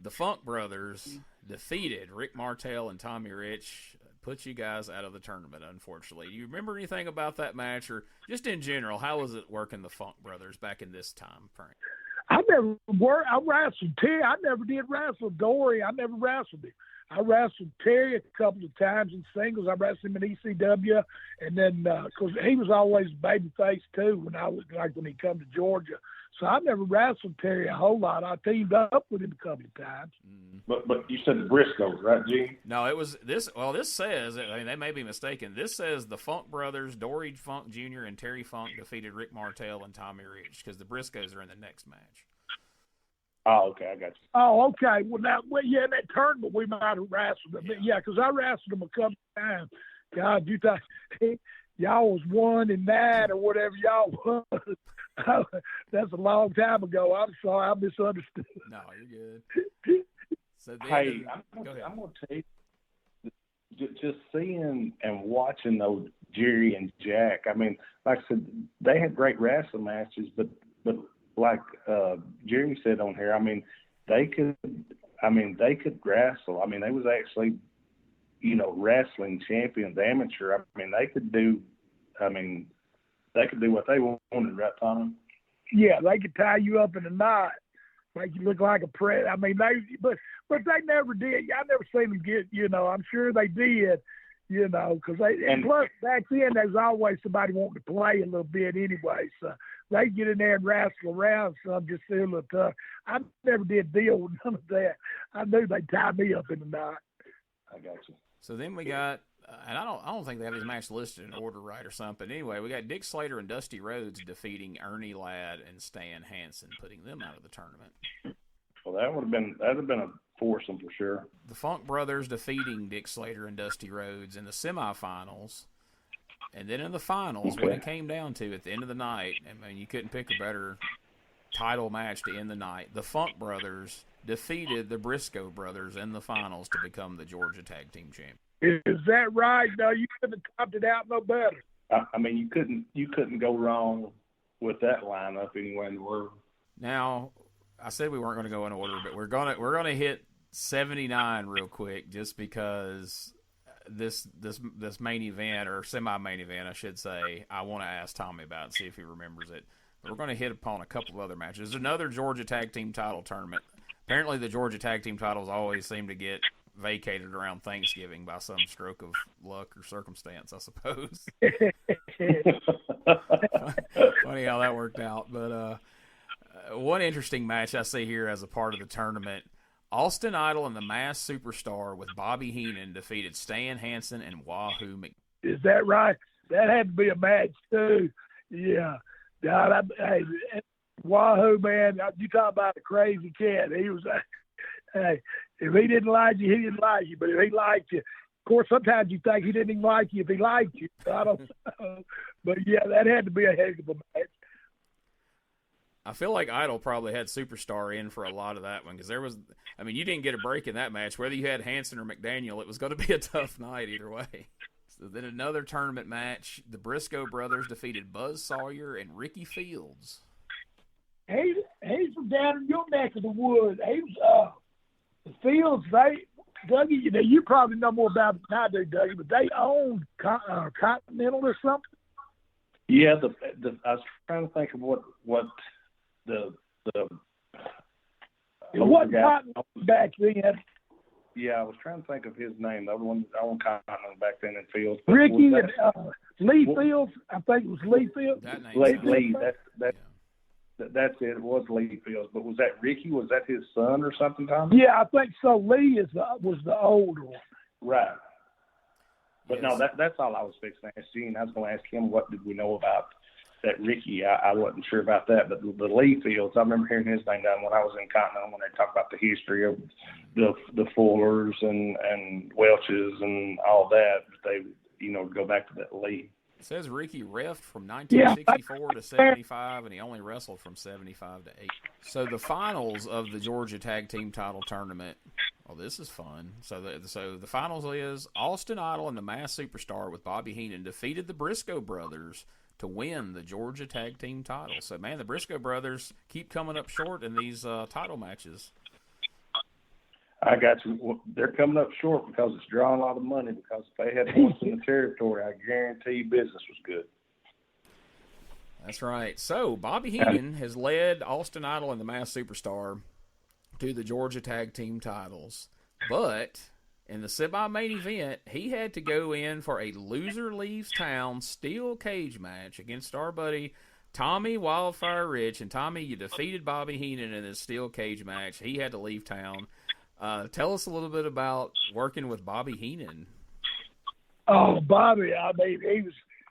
the Funk brothers defeated Rick Martel and Tommy Rich. Put you guys out of the tournament, unfortunately. Do you remember anything about that match, or just in general, how was it working the Funk brothers back in this time frame? I wrestled Terry. I never did wrestle Dory. I never wrestled him. I wrestled Terry a couple of times in singles. I wrestled him in ECW, and then because he was always babyface too when he come to Georgia. So I never wrestled Terry a whole lot. I teamed up with him a couple of times. But you said the Briscoes, right, G? No, it was this. Well, this says, I mean, they may be mistaken. This says the Funk brothers, Dory Funk Jr. and Terry Funk, defeated Rick Martel and Tommy Rich, because the Briscoes are in the next match. Oh, okay, I got you. Oh, okay. Well, in that tournament we might have wrestled them. Yeah, because I wrestled them a couple of times. God, you thought y'all was 1-9 or whatever y'all was. That's a long time ago. I'm sorry, I misunderstood. No, you're good. So then, hey, I'm going to tell you, just seeing and watching those Jerry and Jack, I mean, like I said, they had great wrestling matches, but like Jerry said on here, I mean, they could wrestle. I mean, they was actually, wrestling champions, amateur. I mean, they could do what they wanted, right, Tom? Yeah, they could tie you up in a knot, make you look like a pret. I mean, but they never did. I never seen them get, I'm sure they did, because and plus back then there was always somebody wanting to play a little bit anyway, so they get in there and wrestle around some, just feel a little tough. I never did deal with none of that. I knew they'd tie me up in a knot. I got you. So then we got, and I don't think they have his match listed in order right or something. Anyway, we got Dick Slater and Dusty Rhodes defeating Ernie Ladd and Stan Hansen, putting them out of the tournament. Well, that'd have been a foursome for sure. The Funk brothers defeating Dick Slater and Dusty Rhodes in the semifinals. And then in the finals, when it came down to at the end of the night, I mean, you couldn't pick a better title match to end the night. The Funk brothers defeated the Briscoe brothers in the finals to become the Georgia Tag Team Champions. Is that right? No, you couldn't have topped it out no better. I mean, you couldn't go wrong with that lineup anywhere in the world. Now, I said we weren't going to go in order, but we're gonna hit 79 real quick, just because this main event, or semi-main event, I should say, I want to ask Tommy about and see if he remembers it. But we're going to hit upon a couple of other matches. There's another Georgia Tag Team title tournament. Apparently, the Georgia Tag Team titles always seem to get vacated around Thanksgiving by some stroke of luck or circumstance, I suppose. Funny how that worked out. But one interesting match I see here as a part of the tournament, Austin Idol and the Masked Superstar with Bobby Heenan defeated Stan Hansen and Wahoo McNeil. Is that right? That had to be a match, too. Yeah. God, Wahoo, man, you talk about a crazy cat. He was, hey, if he didn't like you, he didn't like you. But if he liked you, of course, sometimes you think he didn't even like you if he liked you. I don't know. But, yeah, that had to be a heck of a match. I feel like Idol probably had Superstar in for a lot of that one because you didn't get a break in that match. Whether you had Hanson or McDaniel, it was going to be a tough night either way. So then another tournament match, the Briscoe brothers defeated Buzz Sawyer and Ricky Fields. He's from down in your neck of the woods. He was, the Fields, Dougie, you probably know more about it than I do, Dougie, but they owned Continental or something. Yeah, I was trying to think of what the it wasn't Continental back then. Yeah, I was trying to think of his name. The other one owned Continental back then in Fields. Ricky and Lee Fields. I think it was Lee Fields. Lee. That's it. It was Lee Fields. But was that Ricky? Was that his son or something, Tom? Yeah, I think so. Lee was the older one. Right. But yes. No, that's all I was fixing to ask Gene. I was going to ask him what did we know about that Ricky. I wasn't sure about that. But the Lee Fields, I remember hearing his name down when I was in Continental when they talked about the history of the Fullers and Welches and all that. They, go back to that Lee. It says Ricky reffed from 1964 to 75, and he only wrestled from 75 to 8. So the finals of the Georgia Tag Team Title Tournament. Oh, this is fun. So the finals is Austin Idol and the Masked Superstar with Bobby Heenan defeated the Briscoe brothers to win the Georgia Tag Team title. So, man, the Briscoe brothers keep coming up short in these title matches. I got you. They're coming up short because it's drawing a lot of money. Because if they had points in the territory, I guarantee business was good. That's right. So Bobby Heenan has led Austin Idol and the Masked Superstar to the Georgia Tag Team titles, but in the semi-main event, he had to go in for a loser leaves town steel cage match against our buddy Tommy Wildfire Rich. And Tommy, you defeated Bobby Heenan in this steel cage match. He had to leave town. Tell us a little bit about working with Bobby Heenan. Oh, Bobby,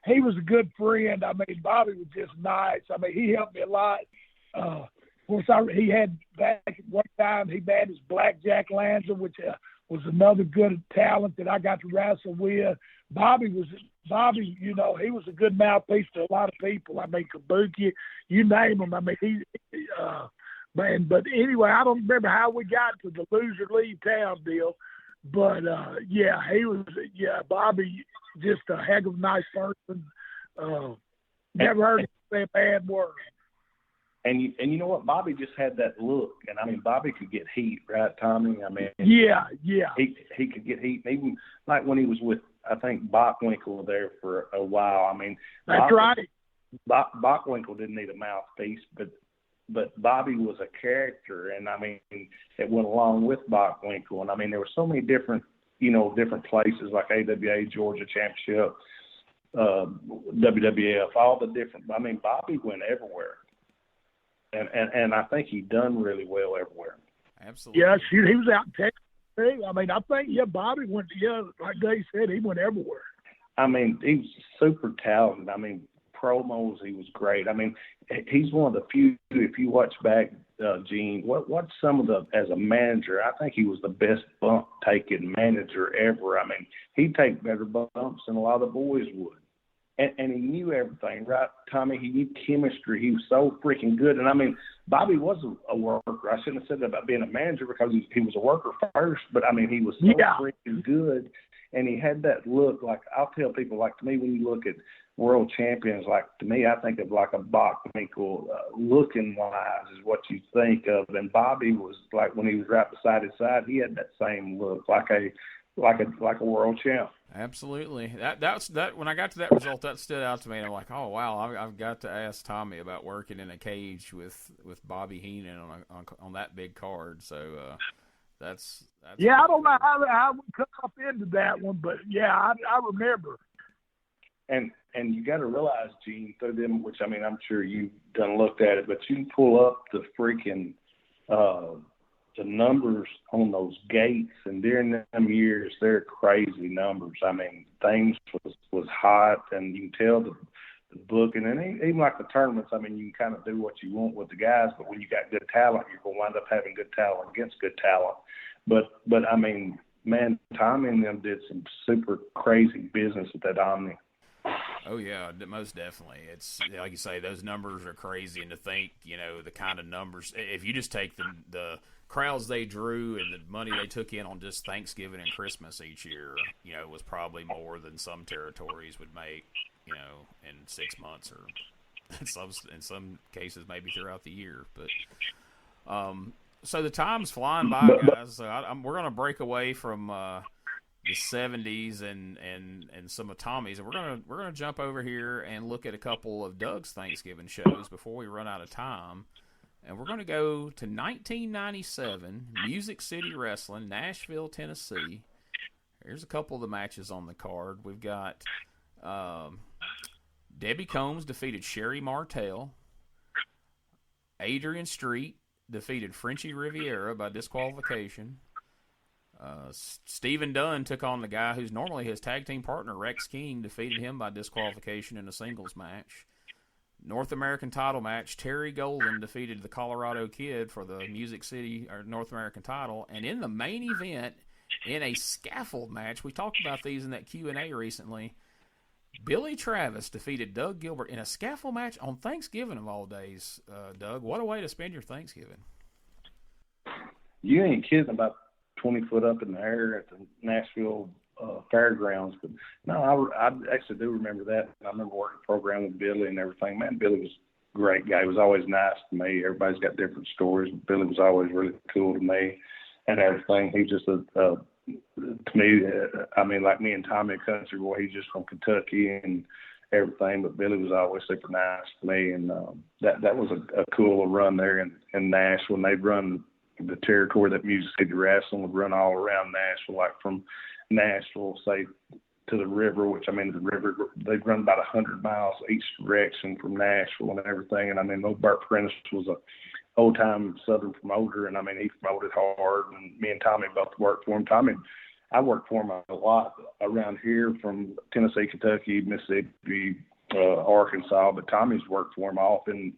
he was a good friend. Bobby was just nice. He helped me a lot. Of course, he had back at one time, he had his Blackjack Lanza, which was another good talent that I got to wrestle with. Bobby, he was a good mouthpiece to a lot of people. Kabuki, you name him. But anyway, I don't remember how we got to the loser leave town deal. But, Bobby, just a heck of a nice person. Never heard him say a bad word. And you know what? Bobby just had that look. And, Bobby could get heat, right, Tommy? Yeah. He could get heat. Even like when he was with, I think, Bockwinkel there for a while. That's right. Bockwinkel didn't need a mouthpiece, but Bobby was a character, and it went along with Bockwinkel. And there were so many different places like AWA, Georgia Championship, WWF, all the different. Bobby went everywhere, and I think he done really well everywhere. Absolutely. Yeah, he was out in Texas. I think Bobby went. Yeah, like they said, he went everywhere. He was super talented. Promos, he was great. He's one of the few, if you watch back, Gene, what's some of as a manager, I think he was the best bump-taking manager ever. He'd take better bumps than a lot of the boys would. And he knew everything, right, Tommy? He knew chemistry. He was so freaking good. And, Bobby was a worker. I shouldn't have said that about being a manager because he was a worker first, but, he was so freaking good. And he had that look, like I'll tell people, like to me, when you look at world champions, like to me, I think of like a Bockwinkel, looking wise is what you think of. And Bobby was like when he was right beside his side, he had that same look, like a world champ. Absolutely. That's when I got to that result, that stood out to me. And I'm like, oh wow, I've got to ask Tommy about working in a cage with Bobby Heenan on that big card. So that's I don't know how we come up into that one, but I remember. And you got to realize, Gene, through them, which I'm sure you've done looked at it, but you can pull up the freaking the numbers on those gates, and during them years, they're crazy numbers. Things was hot, and you can tell booking, and even like the tournaments, I mean, you can kind of do what you want with the guys, but when you got good talent, you're going to wind up having good talent against good talent. But I mean, man, Tommy and them did some super crazy business at that Omni. Oh, yeah, most definitely. It's like you say, those numbers are crazy, and to think, the kind of numbers, if you just take the crowds they drew and the money they took in on just Thanksgiving and Christmas each year, was probably more than some territories would make, in 6 months, or in some cases maybe throughout the year. But so the time's flying by, guys. So we're going to break away from the 70s and some of Tommy's, and we're gonna jump over here and look at a couple of Doug's Thanksgiving shows before we run out of time. And we're going to go to 1997, Music City Wrestling, Nashville, Tennessee. Here's a couple of the matches on the card. We've got Debbie Combs defeated Sherry Martell. Adrian Street defeated Frenchie Riviera by disqualification. Stephen Dunn took on the guy who's normally his tag team partner, Rex King, defeated him by disqualification in a singles match. North American title match, Terry Golden defeated the Colorado Kid for the Music City or North American title. And in the main event, in a scaffold match, we talked about these in that Q&A recently, Billy Travis defeated Doug Gilbert in a scaffold match on Thanksgiving of all days. Doug, what a way to spend your Thanksgiving. You ain't kidding about 20 foot up in the air at the Nashville fairgrounds. But no, I actually do remember that. I remember working a program with Billy and everything. Man, Billy was a great guy. He was always nice to me. Everybody's got different stories, but Billy was always really cool to me and everything. He's just to me, I mean, like me and Tommy, a country boy, he's just from Kentucky and everything, but Billy was always super nice to me. And that was a cool run there in Nashville. And they'd run the territory that Music City Wrestling would run all around Nashville, like from Nashville, say, to the river, which, I mean, the river, they'd run about 100 miles each direction from Nashville and everything. And, I mean, Bert Prentice was a old-time Southern promoter, and, I mean, he promoted hard, and me and Tommy both worked for him. Tommy, I worked for him a lot around here from Tennessee, Kentucky, Mississippi, Arkansas, but Tommy's worked for him often.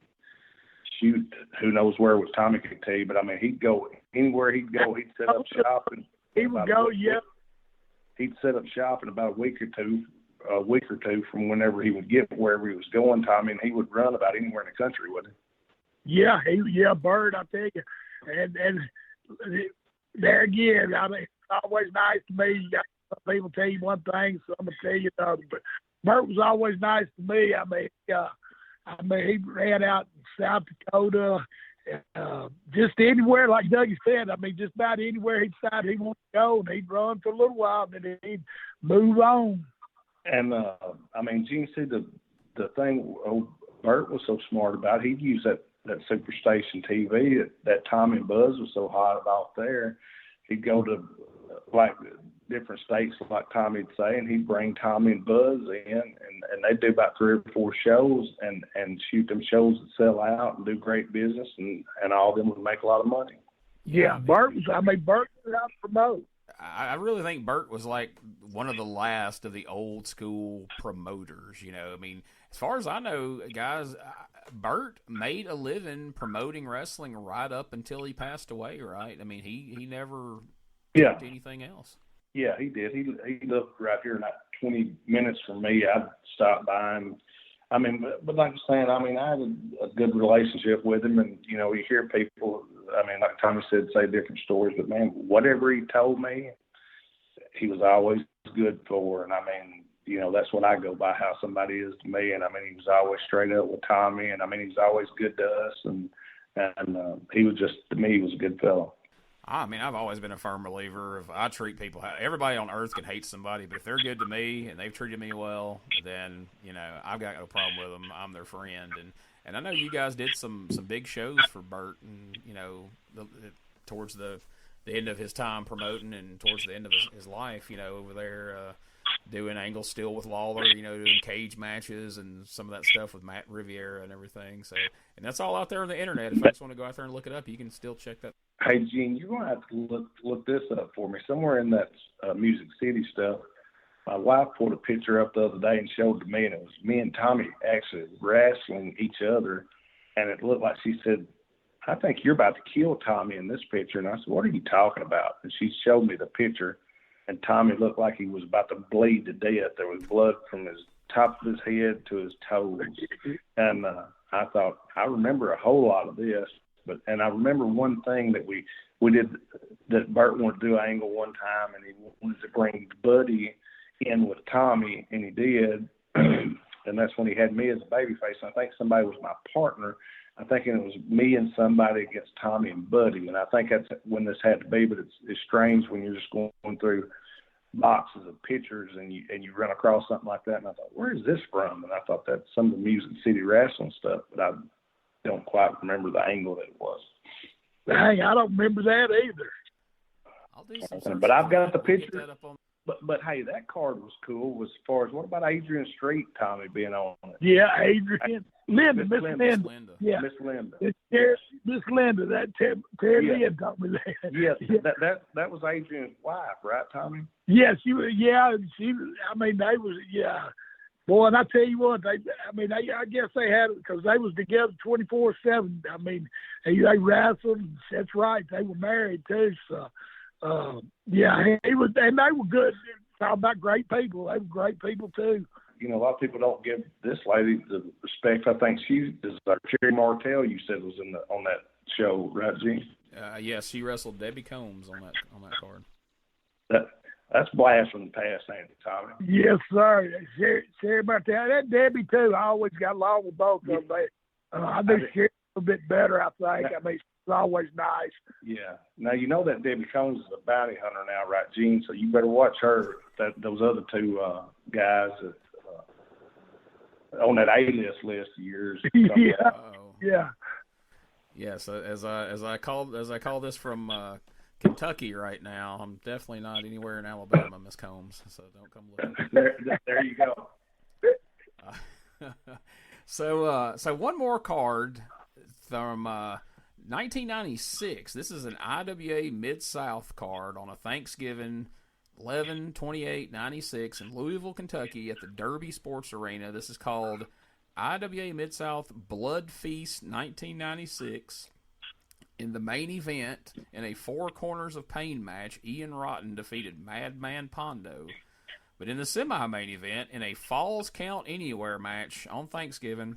Shoot, who knows where was Tommy could tell you, but I mean, he'd go anywhere he'd go, he'd set up shop. And he would go, yeah. He'd set up shop in about a week or two from whenever he would get wherever he was going, Tommy, and he would run about anywhere in the country, wouldn't he? Yeah, Bert, I tell you. And there again, I mean, it's always nice to me. Some people tell you one thing, some will tell you another. But Bert was always nice to me. I mean, he ran out in South Dakota, just anywhere, like Dougie said. I mean, just about anywhere he decided he wanted to go, and he'd run for a little while, and then he'd move on. And, I mean, you can see the thing Bert was so smart about. He'd use that Superstation TV that Tommy and Buzz was so hot about there. He'd go to, like, different states, like Tommy'd say, and he'd bring Tommy and Buzz in, and they'd do about 3 or 4 shows and shoot them shows that sell out and do great business, and all of them would make a lot of money. Yeah, Bert was out to promote. I really think Bert was like one of the last of the old school promoters, you know. I mean, as far as I know, guys, Bert made a living promoting wrestling right up until he passed away, right? I mean, he never did anything else. Yeah, he did. He lived right here, not 20 minutes from me. I'd stop by him. I mean, but like I'm saying, I mean, I had a good relationship with him, and, you know, you hear people, I mean, like Tommy said, say different stories, but, man, whatever he told me, he was always good for, and, I mean, you know, that's what I go by, how somebody is to me, and, I mean, he was always straight up with Tommy, and, I mean, he was always good to us, and he was just, to me, he was a good fellow. I mean, I've always been a firm believer of I treat people – everybody on earth can hate somebody, but if they're good to me and they've treated me well, then, you know, I've got no problem with them. I'm their friend. And I know you guys did some big shows for Bert and, you know, towards the end of his time promoting and towards the end of his life, you know, over there doing Angle Steel with Lawler, you know, doing cage matches and some of that stuff with Matt Riviera and everything. So, and that's all out there on the internet. If you just want to go out there and look it up, you can still check that. Hey, Gene, you're going to have to look this up for me. Somewhere in that Music City stuff, my wife pulled a picture up the other day and showed it to me, and it was me and Tommy actually wrestling each other, and it looked like she said, I think you're about to kill Tommy in this picture. And I said, what are you talking about? And she showed me the picture, and Tommy looked like he was about to bleed to death. There was blood from his top of his head to his toes. And I thought, I remember a whole lot of this. And I remember one thing that we did, that Bert wanted to do an angle one time, and he wanted to bring Buddy in with Tommy, and he did. And that's when he had me as a babyface. I think somebody was my partner. I think it was me and somebody against Tommy and Buddy, and I think that's when this had to be. But it's strange when you're just going through boxes of pictures and you run across something like that. And I thought, where is this from? And I thought that's some of the Music City wrestling stuff, but I don't quite remember the angle that it was. Dang, I don't remember that either. I'll do some but I've got the We'll get picture. that up on- But hey, that card was cool. As far as what about Adrian Street, Tommy being on it? Yeah, Adrian. Linda, Miss Linda. Linda. Yeah. Miss Linda. Miss Linda, that Terry Yeah. Lynn taught me that. Yes, that was Adrian's wife, right, Tommy? Yes, she. I mean, they was. Yeah, boy, and I tell you what, I guess they had it because they was together 24/7. I mean, they wrestled. That's right. They were married too. So, yeah, he was, and they were good. Talking about great people. They were great people too. You know, a lot of people don't give this lady the respect. I think she is Cherry Martell. You said was on that show, right, Gene? Yes, she wrestled Debbie Combs on that card. That's blast from the past, ain't it, Tommy? Yes, sir. Sherry Martell. That Debbie too. I always got along with both of them. I knew Sherry a little bit better, I think. I mean, she's always nice. Yeah. Now you know that Debbie Combs is a bounty hunter now, right, Gene? So you better watch her. Those other two guys that, on that A-list list of yours. Yeah. Uh-oh. Yeah. Yes, as I call this from Kentucky right now, I'm definitely not anywhere in Alabama, Miss Combs. So don't come looking. There you go. So one more card from 1996. This is an IWA Mid-South card on a Thanksgiving 11/28/96 in Louisville, Kentucky at the Derby Sports Arena. This is called IWA Mid-South Blood Feast 1996. In the main event, in a Four Corners of Pain match, Ian Rotten defeated Madman Pondo. But in the semi-main event, in a Falls Count Anywhere match on Thanksgiving,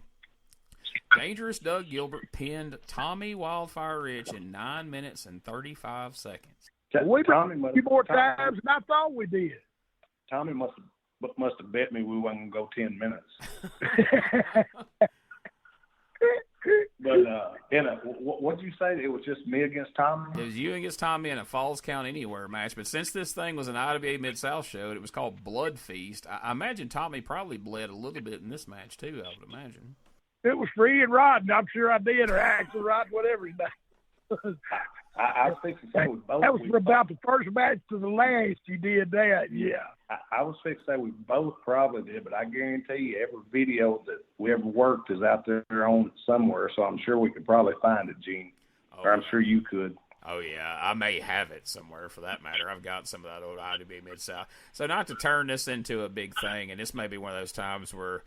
Dangerous Doug Gilbert pinned Tommy Wildfire Rich in 9 minutes and 35 seconds. We did a few more times than I thought we did. Tommy must have bet me we wasn't going to go 10 minutes. But what did you say? It was just me against Tommy? It was you against Tommy in a Falls Count Anywhere match. But since this thing was an IWA Mid-South show, and it was called Blood Feast, I imagine Tommy probably bled a little bit in this match too, I would imagine. It was for Ian Rotten. I'm sure I did, or Axel Rotten, whatever his name. I was fixing to say we both. That was for about the first match to the last you did that, yeah. I was fixing to say we both probably did, but I guarantee you every video that we ever worked is out there on somewhere, so I'm sure we could probably find it, Gene. Oh, or I'm sure you could. Oh, yeah. I may have it somewhere for that matter. I've got some of that old IWA Mid-South. So not to turn this into a big thing, and this may be one of those times where,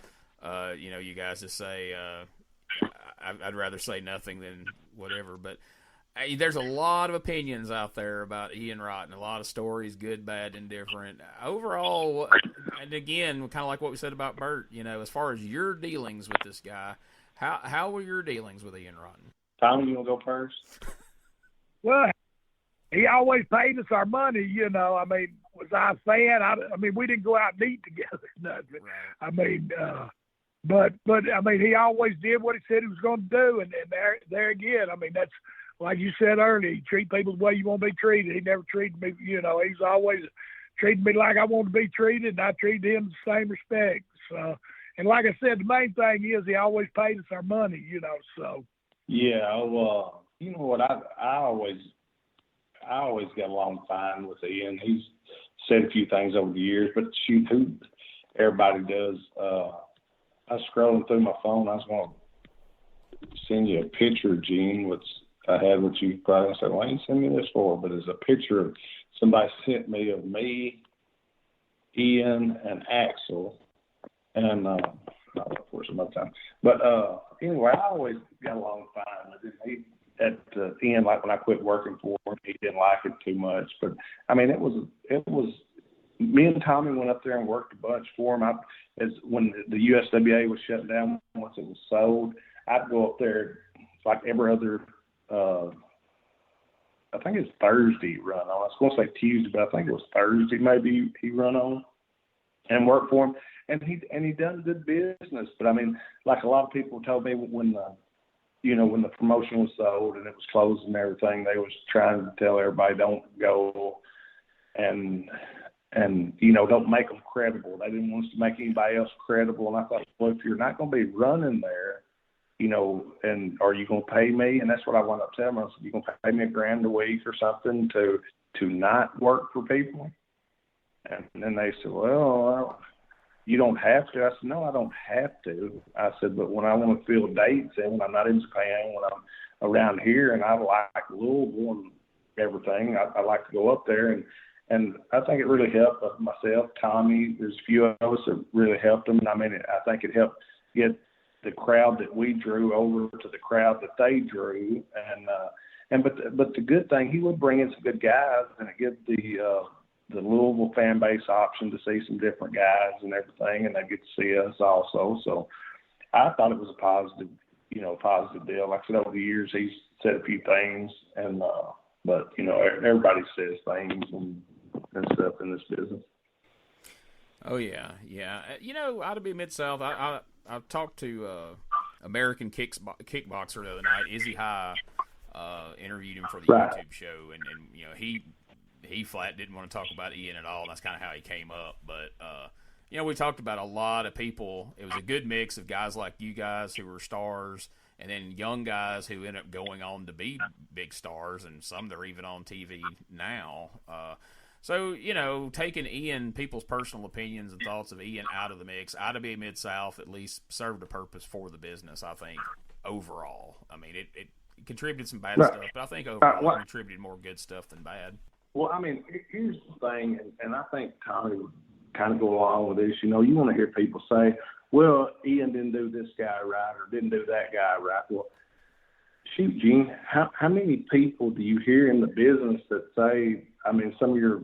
you guys just say, I'd rather say nothing than whatever, but there's a lot of opinions out there about Ian Rotten, a lot of stories, good, bad, indifferent. Overall, and again, kind of like what we said about Bert, as far as your dealings with this guy, how were your dealings with Ian Rotten? Tommy, you want to go first? Well, he always paid us our money, I mean, was I a fan? I mean, we didn't go out and eat together, nothing. Right. I mean, but I mean, he always did what he said he was going to do, and there again, I mean, that's, like you said earlier, you treat people the way you want to be treated. He never treated me, he's always treated me like I want to be treated, and I treated him the same respect. So, and like I said, the main thing is he always paid us our money, so. Yeah, well, you know what, I always got along fine with Ian. He's said a few things over the years, but shoot, who everybody does. I was scrolling through my phone. I was going to send you a picture, Gene, which I had what you probably said, why didn't you send me this for? But it's a picture somebody sent me of me, Ian, and Axel, and I'll look for some other time. But anyway, I always got along fine with him. At the end, like when I quit working for him, he didn't like it too much. But I mean, it was me and Tommy went up there and worked a bunch for him. As when the USWA was shut down, once it was sold, I'd go up there like every other. I think it's Thursday he run on. I was going to say Tuesday, but I think it was Thursday maybe he run on and worked for him. And he done good business. But I mean, like a lot of people told me when the promotion was sold and it was closed and everything, they was trying to tell everybody don't go and don't make them credible. They didn't want us to make anybody else credible. And I thought, well, if you're not going to be running there, and are you going to pay me? And that's what I wound up telling them. I said, you going to pay me $1,000 a week or something to not work for people? And then they said, well, you don't have to. I said, no, I don't have to. I said, but when I want to fill dates and when I'm not in Japan, when I'm around here, and I like Louisville and everything, I like to go up there. And I think it really helped myself, Tommy. There's a few of us that really helped them. And I mean, I think it helped get the crowd that we drew over to the crowd that they drew. But the good thing, he would bring in some good guys, and it gives the Louisville fan base option to see some different guys and everything, and they get to see us also. So I thought it was a positive deal. Like I said, over the years, he's said a few things, and but everybody says things and stuff in this business. Oh yeah. IWA Mid-South. I talked to American Kickboxer the other night. Izzy High interviewed him for the YouTube show, and he flat didn't want to talk about Ian at all. And that's kind of how he came up. But we talked about a lot of people. It was a good mix of guys like you guys who were stars, and then young guys who end up going on to be big stars, and some that are even on TV now. So, taking Ian, people's personal opinions and thoughts of Ian out of the mix, IWA Mid-South at least served a purpose for the business, I think, overall. I mean, it contributed some bad stuff, but I think overall it contributed more good stuff than bad. Well, I mean, here's the thing, and I think Tommy would kind of go along with this. You want to hear people say, well, Ian didn't do this guy right or didn't do that guy right. Well, shoot, Gene, how many people do you hear in the business that say, I mean, some of your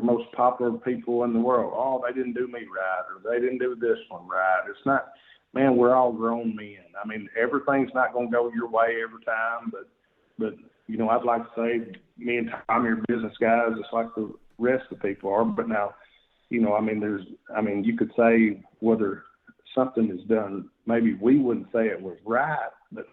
most popular people in the world, oh, they didn't do me right, or they didn't do this one right. It's not, man, we're all grown men. I mean, everything's not going to go your way every time, but I'd like to say me and Tommy are business guys just like the rest of the people are. But now, you could say whether something is done, maybe we wouldn't say it was right, but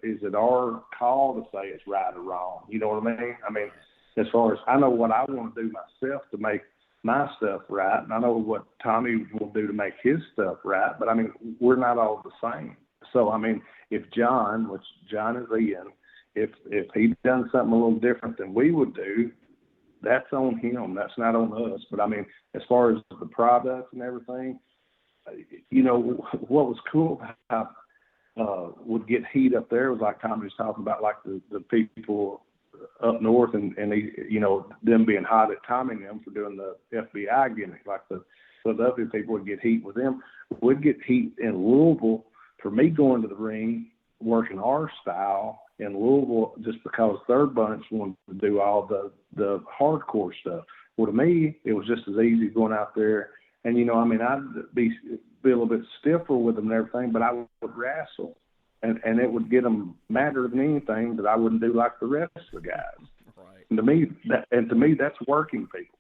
is it our call to say it's right or wrong? You know what I mean? I mean, as far as I know what I want to do myself to make my stuff right, and I know what Tommy will do to make his stuff right, but I mean, we're not all the same. So, I mean, if John, which John is Ian, if he'd done something a little different than we would do, that's on him. That's not on us. But I mean, as far as the product and everything, what was cool about would get heat up there was like Tommy was talking about, like the people up north and them being hot at Tommy and them for doing the FBI gimmick. Like the other people would get heat with them. We'd get heat in Louisville for me going to the ring, working our style in Louisville, just because their bunch wanted to do all the hardcore stuff. Well, to me, it was just as easy going out there. And, I'd be a little bit stiffer with them and everything, but I would wrestle. And it would get them madder than anything that I wouldn't do like the rest of the guys. Right. And to me, that's working people.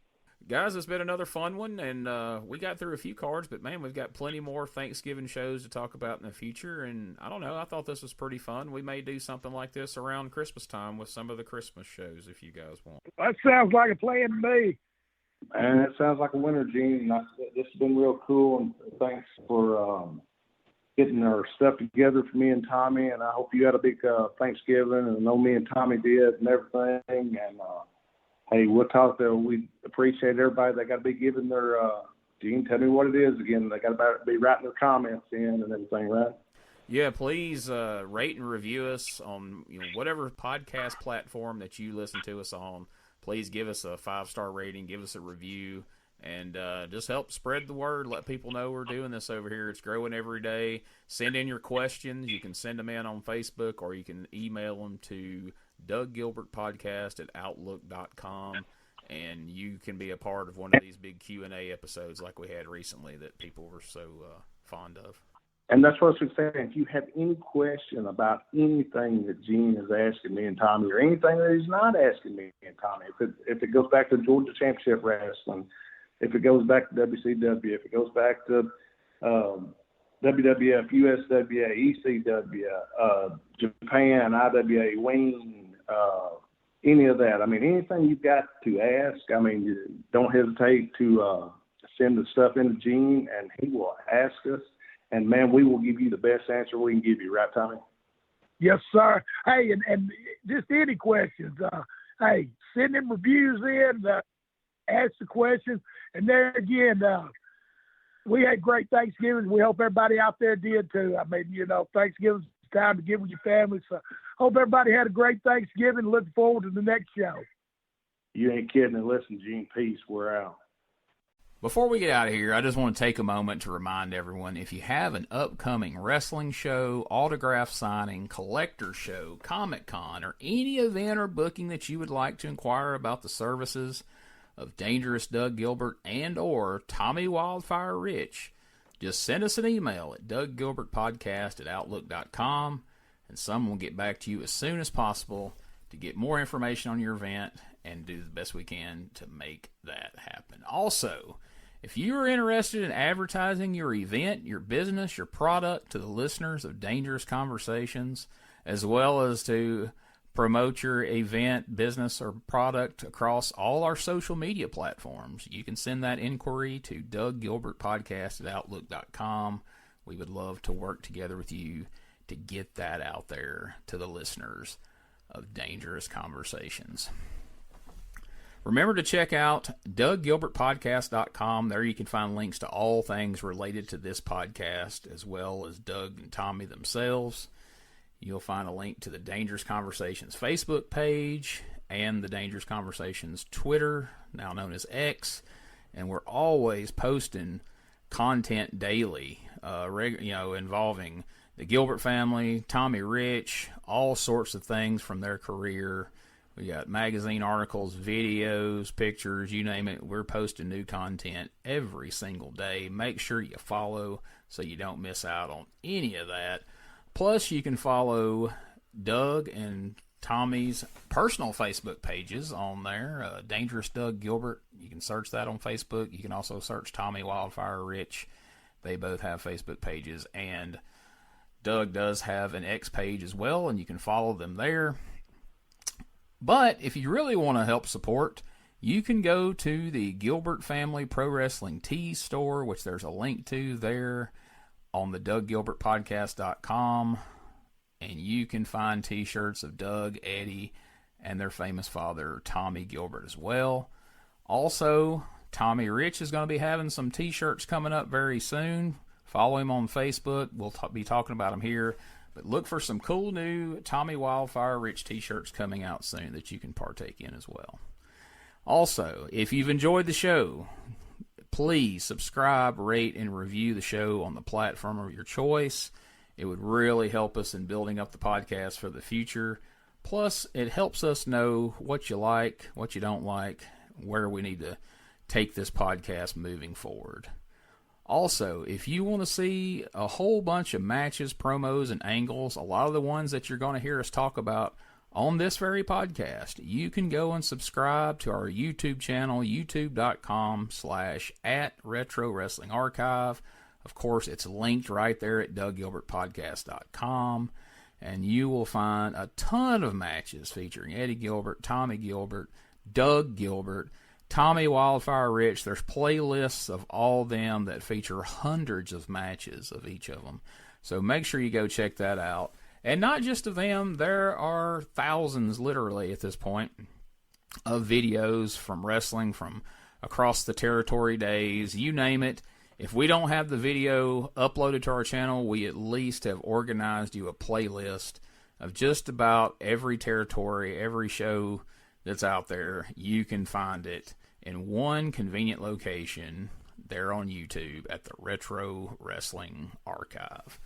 Guys, it's been another fun one, and we got through a few cards, but, man, we've got plenty more Thanksgiving shows to talk about in the future, and I don't know, I thought this was pretty fun. We may do something like this around Christmas time with some of the Christmas shows if you guys want. That sounds like a plan to me. And it sounds like a winner, Gene. This has been real cool, and thanks for getting our stuff together for me and Tommy, and I hope you had a big Thanksgiving, and I know me and Tommy did and everything, and hey, we'll talk to. We appreciate everybody. They got to be giving their. Gene, tell me what it is again. They got to be writing their comments in and everything, right? Yeah, please rate and review us on whatever podcast platform that you listen to us on. Please give us a 5-star rating. Give us a review. and just help spread the word. Let people know we're doing this over here. It's growing every day. Send in your questions. You can send them in on Facebook, or you can email them to DougGilbertPodcast@Outlook.com, and you can be a part of one of these big Q&A episodes like we had recently that people were so fond of. And that's what I was saying. If you have any question about anything that Gene is asking me and Tommy, or anything that he's not asking me and Tommy, if it goes back to Georgia Championship Wrestling, if it goes back to WCW, if it goes back to WWF, USWA, ECW, Japan, IWA, Wing, any of that. I mean, anything you've got to ask, I mean, you don't hesitate to send the stuff into Gene, and he will ask us. And, man, we will give you the best answer we can give you. Right, Tommy? Yes, sir. Hey, and just any questions. Hey, send them reviews in, ask the questions. And there again, we had great Thanksgiving. We hope everybody out there did too. I mean, you know, Thanksgiving's time to get with your family. So hope everybody had a great Thanksgiving. Looking forward to the next show. You ain't kidding. And listen, Gene, peace. We're out. Before we get out of here, I just want to take a moment to remind everyone, if you have an upcoming wrestling show, autograph signing, collector show, Comic-Con, or any event or booking that you would like to inquire about the services of Dangerous Doug Gilbert and or Tommy Wildfire Rich, just send us an email at DougGilbertPodcast@Outlook.com, and someone will get back to you as soon as possible to get more information on your event and do the best we can to make that happen. Also, if you are interested in advertising your event, your business, your product to the listeners of Dangerous Conversations, as well as to promote your event, business, or product across all our social media platforms, you can send that inquiry to DougGilbertPodcast@Outlook.com. We would love to work together with you to get that out there to the listeners of Dangerous Conversations. Remember to check out DougGilbertPodcast.com. There you can find links to all things related to this podcast, as well as Doug and Tommy themselves. You'll find a link to the Dangerous Conversations Facebook page and the Dangerous Conversations Twitter, now known as X. And we're always posting content daily, involving the Gilbert family, Tommy Rich, all sorts of things from their career. We got magazine articles, videos, pictures, you name it. We're posting new content every single day. Make sure you follow so you don't miss out on any of that. Plus, you can follow Doug and Tommy's personal Facebook pages on there. Dangerous Doug Gilbert. You can search that on Facebook. You can also search Tommy Wildfire Rich. They both have Facebook pages. And Doug does have an X page as well, and you can follow them there. But if you really want to help support, you can go to the Gilbert Family Pro Wrestling Tees store, which there's a link to there on the DougGilbertPodcast.com, and you can find T-shirts of Doug, Eddie, and their famous father, Tommy Gilbert, as well. Also, Tommy Rich is going to be having some T-shirts coming up very soon. Follow him on Facebook. We'll be talking about them here. But look for some cool new Tommy Wildfire Rich T-shirts coming out soon that you can partake in as well. Also, if you've enjoyed the show, please subscribe, rate, and review the show on the platform of your choice. It would really help us in building up the podcast for the future. Plus, it helps us know what you like, what you don't like, where we need to take this podcast moving forward. Also, if you want to see a whole bunch of matches, promos, and angles, a lot of the ones that you're going to hear us talk about on this very podcast, you can go and subscribe to our YouTube channel, youtube.com/@RetroWrestlingArchive. Of course, it's linked right there at DougGilbertPodcast.com, and you will find a ton of matches featuring Eddie Gilbert, Tommy Gilbert, Doug Gilbert, Tommy Wildfire Rich. There's playlists of all them that feature hundreds of matches of each of them. So make sure you go check that out. And not just of them, there are thousands, literally, at this point, of videos from wrestling from across the territory days, you name it. If we don't have the video uploaded to our channel, we at least have organized you a playlist of just about every territory, every show that's out there. You can find it in one convenient location there on YouTube at the Retro Wrestling Archive.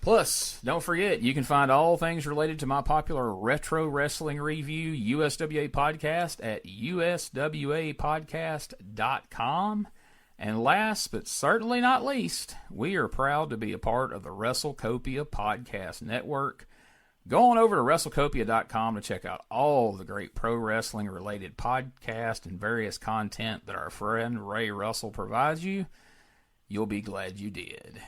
Plus, don't forget, you can find all things related to my popular Retro Wrestling Review USWA podcast at uswapodcast.com. And last but certainly not least, we are proud to be a part of the WrestleCopia Podcast Network. Go on over to WrestleCopia.com to check out all the great pro wrestling related podcasts and various content that our friend Ray Russell provides you. You'll be glad you did.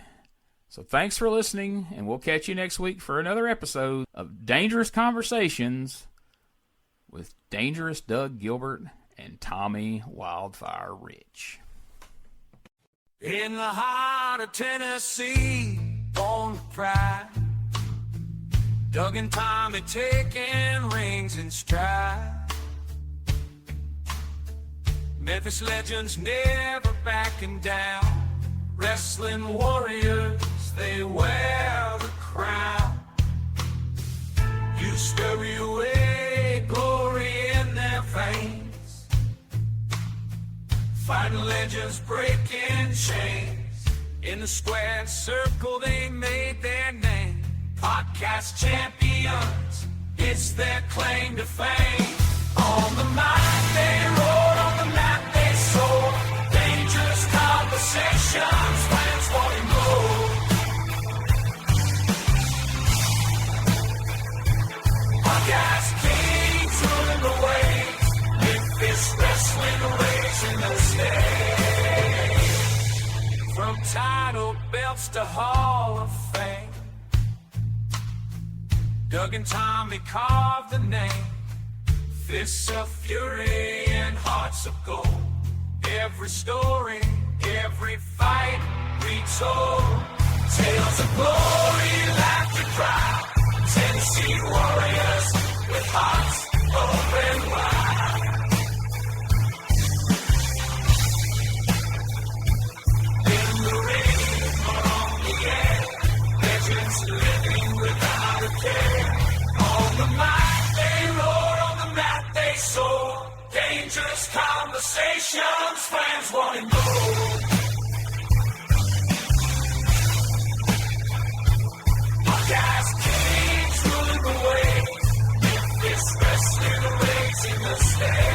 So thanks for listening, and we'll catch you next week for another episode of Dangerous Conversations with Dangerous Doug Gilbert and Tommy Wildfire Rich. In the heart of Tennessee, born with pride, Doug and Tommy taking rings in stride. Memphis legends never backing down. Wrestling warriors, they wear the crown. You scurry away, glory in their veins. Fighting legends breaking chains. In the squared circle they made their name. Podcast champions, it's their claim to fame. On the mic they rode, on the map they soared. Dangerous conversations, fans wanting more. Podcast kings ruling the waves. Memphis wrestling raising the stage. From title belts to Hall of Fame, Doug and Tommy carved the name. Fists of fury and hearts of gold. Every story, every fight retold. Tales of glory, laughter, pride. Tennessee warriors with hearts open wide. In the ring or on the air, legends living without a care. On the mic they roar, on the mat they soar. Dangerous conversations, fans wanting more. Podcast kings ruling the waves. Memphis wrestling raising the stage.